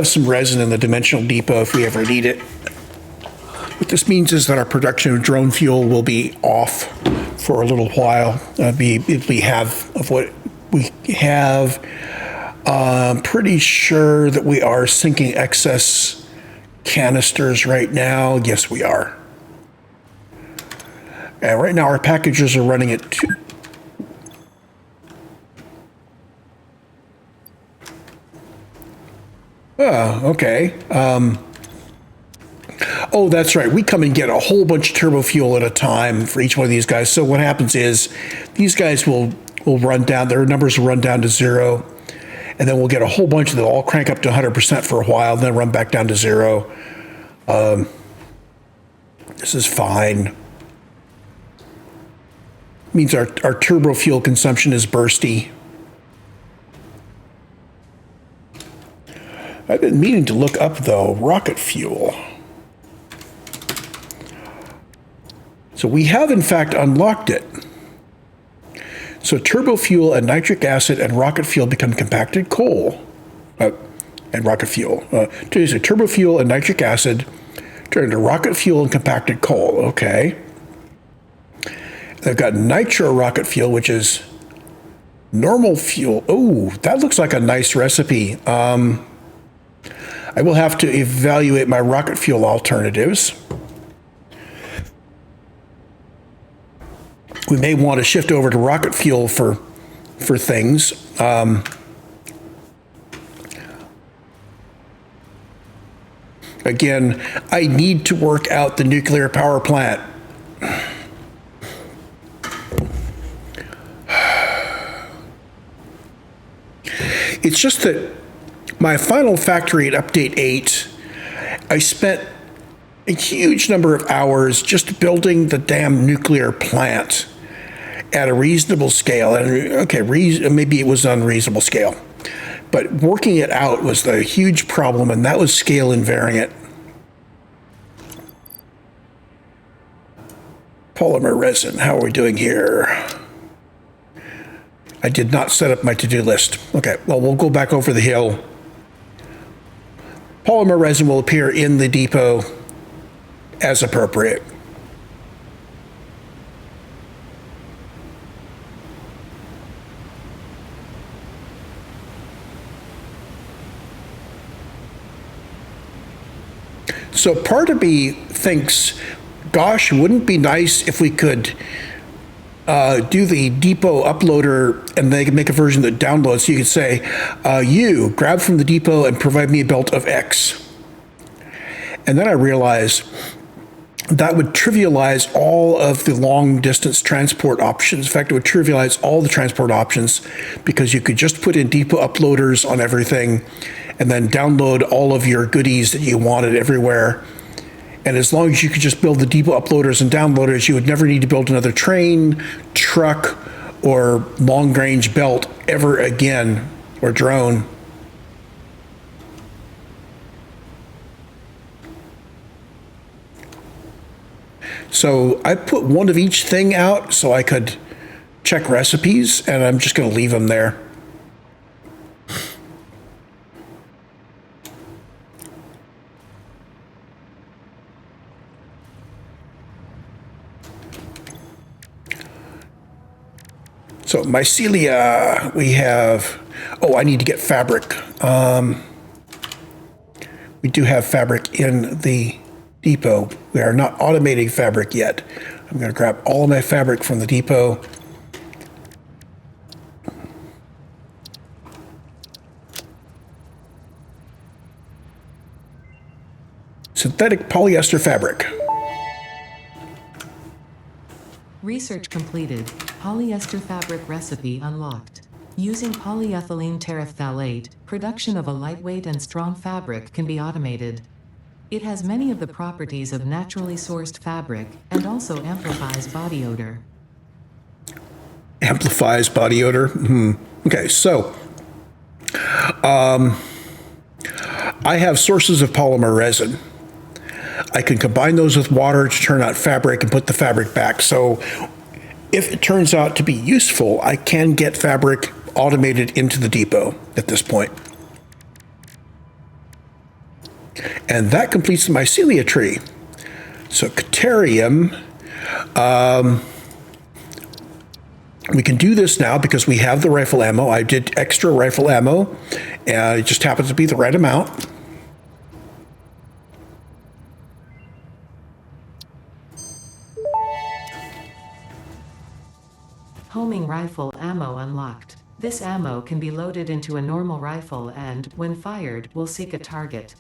some resin in the dimensional depot if we ever need it. What this means is that our production of drone fuel will be off for a little while. If we have of what we have, I'm pretty sure that we are sinking excess canisters right now. Yes, we are. And right now our packages are running at 2. Oh, okay. Oh, that's right. We come and get a whole bunch of turbo fuel at a time for each one of these guys. So what happens is these guys will run down, their numbers will run down to 0, and then we'll get a whole bunch of them, all crank up to 100% for a while, then run back down to 0. This is fine. Means our turbo fuel consumption is bursty. I've been meaning to look up, though, rocket fuel. So we have, in fact, unlocked it. So turbo fuel and nitric acid and rocket fuel become compacted coal. And rocket fuel. So turbo fuel and nitric acid turn into rocket fuel and compacted coal. Okay. They've got nitro rocket fuel, which is normal fuel. Oh, that looks like a nice recipe. I will have to evaluate my rocket fuel alternatives. We may want to shift over to rocket fuel for things. Again, I need to work out the nuclear power plant. It's just that my final factory at Update 8, I spent a huge number of hours just building the damn nuclear plant at a reasonable scale. And okay, maybe it was an unreasonable scale, But working it out was the huge problem, and that was scale invariant. Polymer resin, how are we doing here? I did not set up my to-do list. Okay, well, we'll go back over the hill. Polymer resin will appear in the depot as appropriate. So part of me thinks, gosh, wouldn't it be nice if we could do the depot uploader and they could make a version that downloads. So you could say, you grab from the depot and provide me a belt of X. And then I realized that would trivialize all of the long distance transport options. In fact, it would trivialize all the transport options because you could just put in depot uploaders on everything and then download all of your goodies that you wanted everywhere. And as long as you could just build the depot uploaders and downloaders, you would never need to build another train, truck, or long-range belt ever again, or drone. So I put one of each thing out so I could check recipes, and I'm just going to leave them there. So mycelia, we have, I need to get fabric. We do have fabric in the depot. We are not automating fabric yet. I'm going to grab all of my fabric from the depot. Synthetic polyester fabric. Research completed. Polyester fabric recipe unlocked. Using polyethylene terephthalate, production of a lightweight and strong fabric can be automated. It has many of the properties of naturally sourced fabric and also amplifies body odor. Amplifies body odor? Okay, so I have sources of polymer resin. I can combine those with water to turn out fabric and put the fabric back. So if it turns out to be useful, I can get fabric automated into the depot at this point. And that completes the mycelia tree. So Caterium, we can do this now because we have the rifle ammo. I did extra rifle ammo, and it just happens to be the right amount. Homing rifle ammo unlocked. This ammo can be loaded into a normal rifle and, when fired, will seek a target.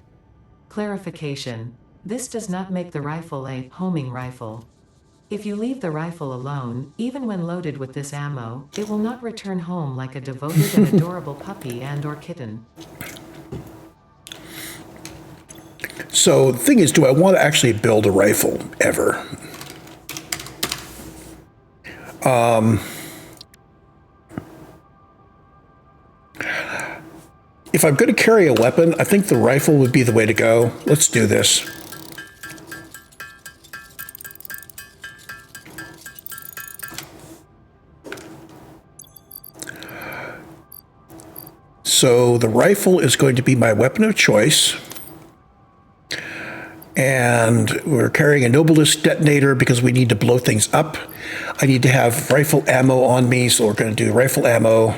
Clarification. This does not make the rifle a homing rifle. If you leave the rifle alone, even when loaded with this ammo, it will not return home like a devoted and adorable puppy and/or kitten. So the thing is, do I want to actually build a rifle ever? If I'm going to carry a weapon, I think the rifle would be the way to go. Let's do this. So the rifle is going to be my weapon of choice. And we're carrying a Nobilis detonator because we need to blow things up. I need to have rifle ammo on me, so we're going to do rifle ammo.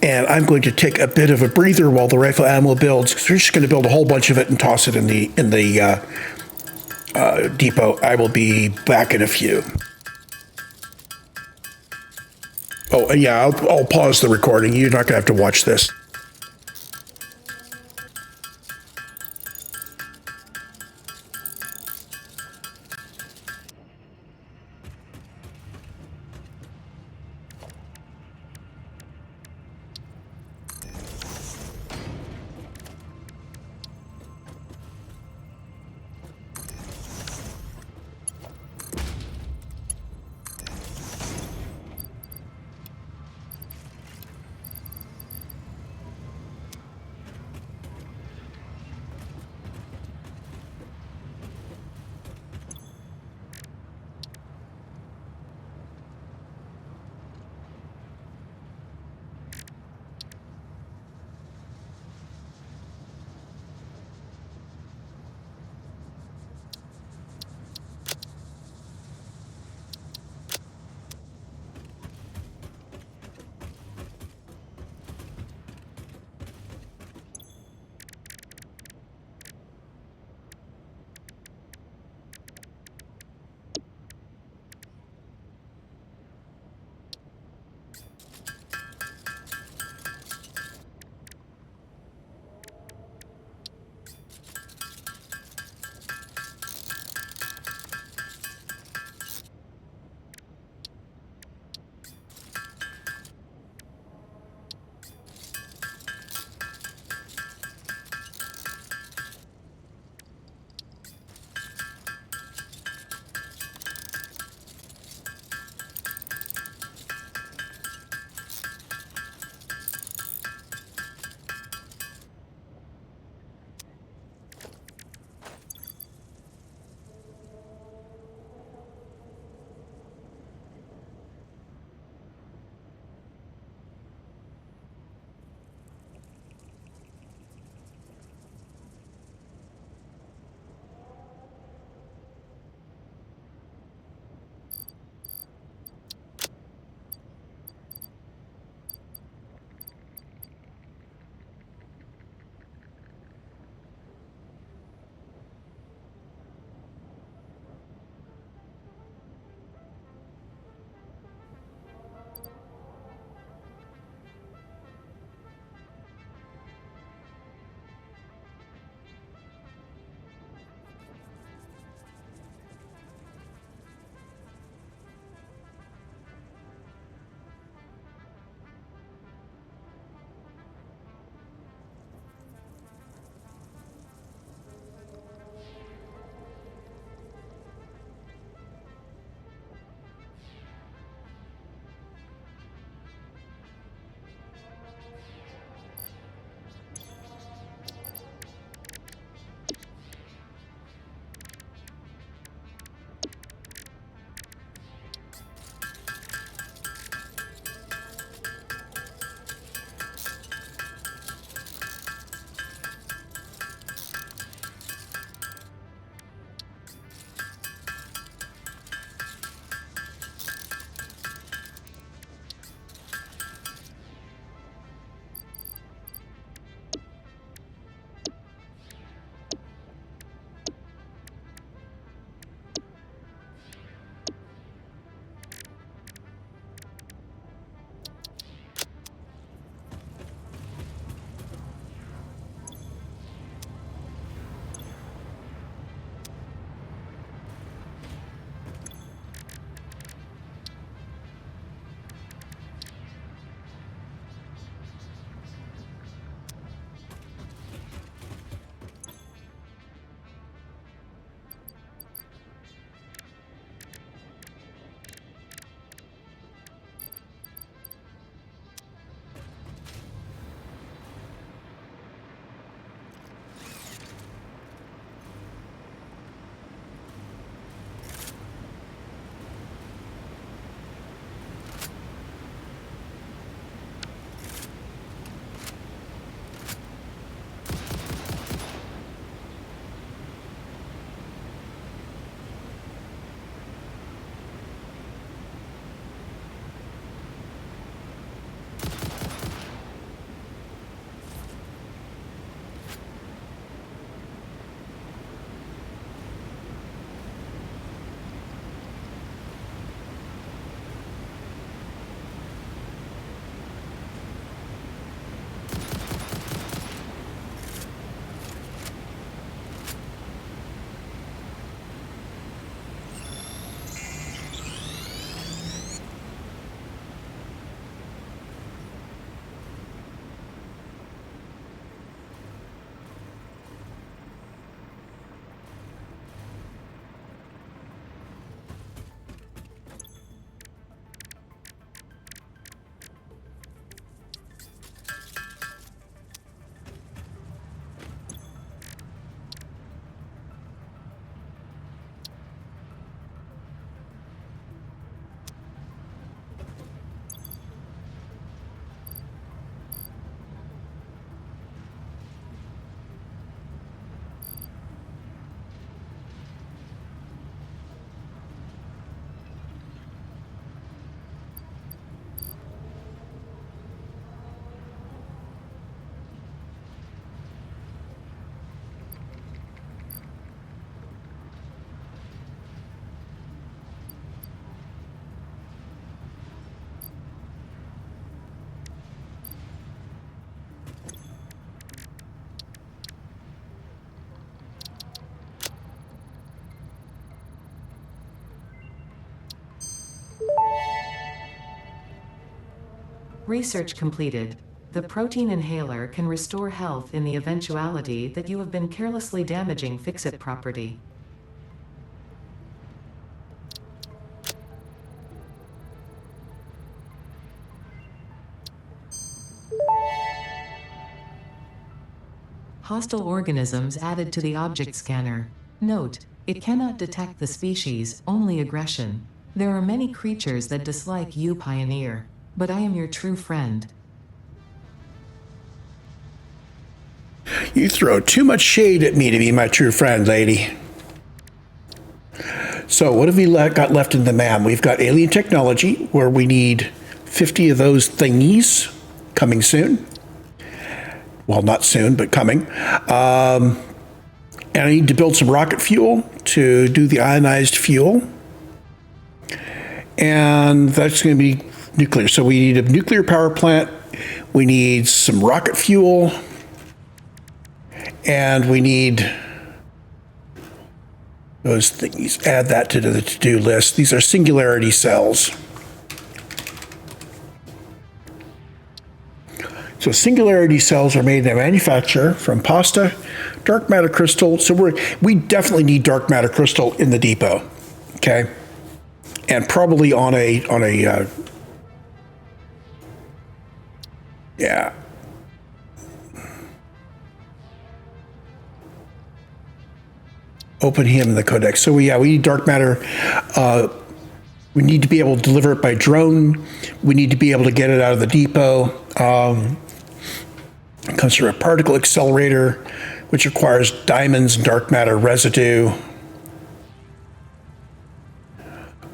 And I'm going to take a bit of a breather while the rifle ammo builds, because we're just going to build a whole bunch of it and toss it in the depot. I will be back in a few. Oh, yeah, I'll pause the recording. You're not going to have to watch this. Research completed. The protein inhaler can restore health in the eventuality that you have been carelessly damaging fix-it property. Hostile organisms added to the object scanner. Note, it cannot detect the species, only aggression. There are many creatures that dislike you, Pioneer, but I am your true friend. You throw too much shade at me to be my true friend, lady. So what have we got left in the map? We've got alien technology, where we need 50 of those thingies coming soon. Well, not soon, but coming. And I need to build some rocket fuel to do the ionized fuel. And that's going to be nuclear. So we need a nuclear power plant. We need some rocket fuel. And we need those thingies. Add that to the to-do list. These are singularity cells. So singularity cells are made in manufacture from pasta, dark matter crystal. So we definitely need dark matter crystal in the depot, okay? And probably on a yeah. Open him in the codex. So we need dark matter. We need to be able to deliver it by drone. We need to be able to get it out of the depot. It comes through a particle accelerator, which requires diamonds and dark matter residue.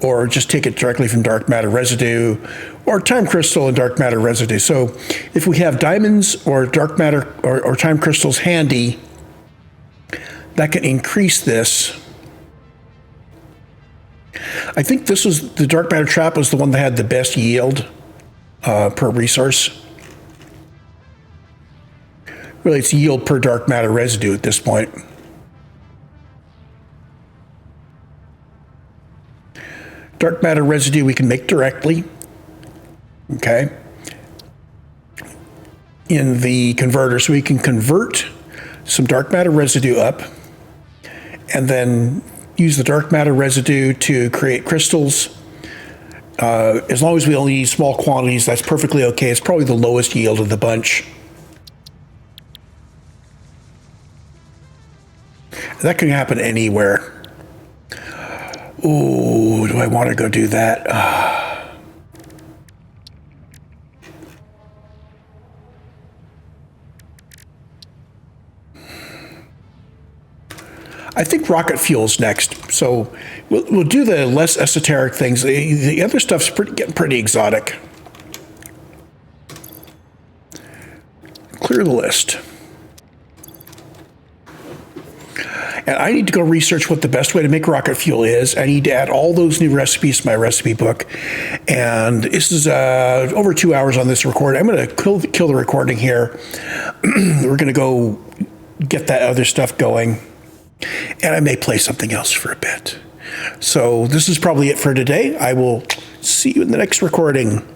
Or just take it directly from dark matter residue, or time crystal and dark matter residue. So if we have diamonds or dark matter or time crystals handy, that can increase this. I think this was the dark matter trap was the one that had the best yield per resource. Really, it's yield per dark matter residue at this point. Dark matter residue we can make directly, okay, in the converter. So we can convert some dark matter residue up and then use the dark matter residue to create crystals. As long as we only use small quantities, that's perfectly okay. It's probably the lowest yield of the bunch. That can happen anywhere. Ooh, do I want to go do that? I think rocket fuel's next. So we'll do the less esoteric things. The other stuff's getting pretty exotic. Clear the list. And I need to go research what the best way to make rocket fuel is. I need to add all those new recipes to my recipe book. And this is over 2 hours on this recording. I'm going to kill the recording here. We're going to go get that other stuff going. And I may play something else for a bit. So this is probably it for today. I will see you in the next recording.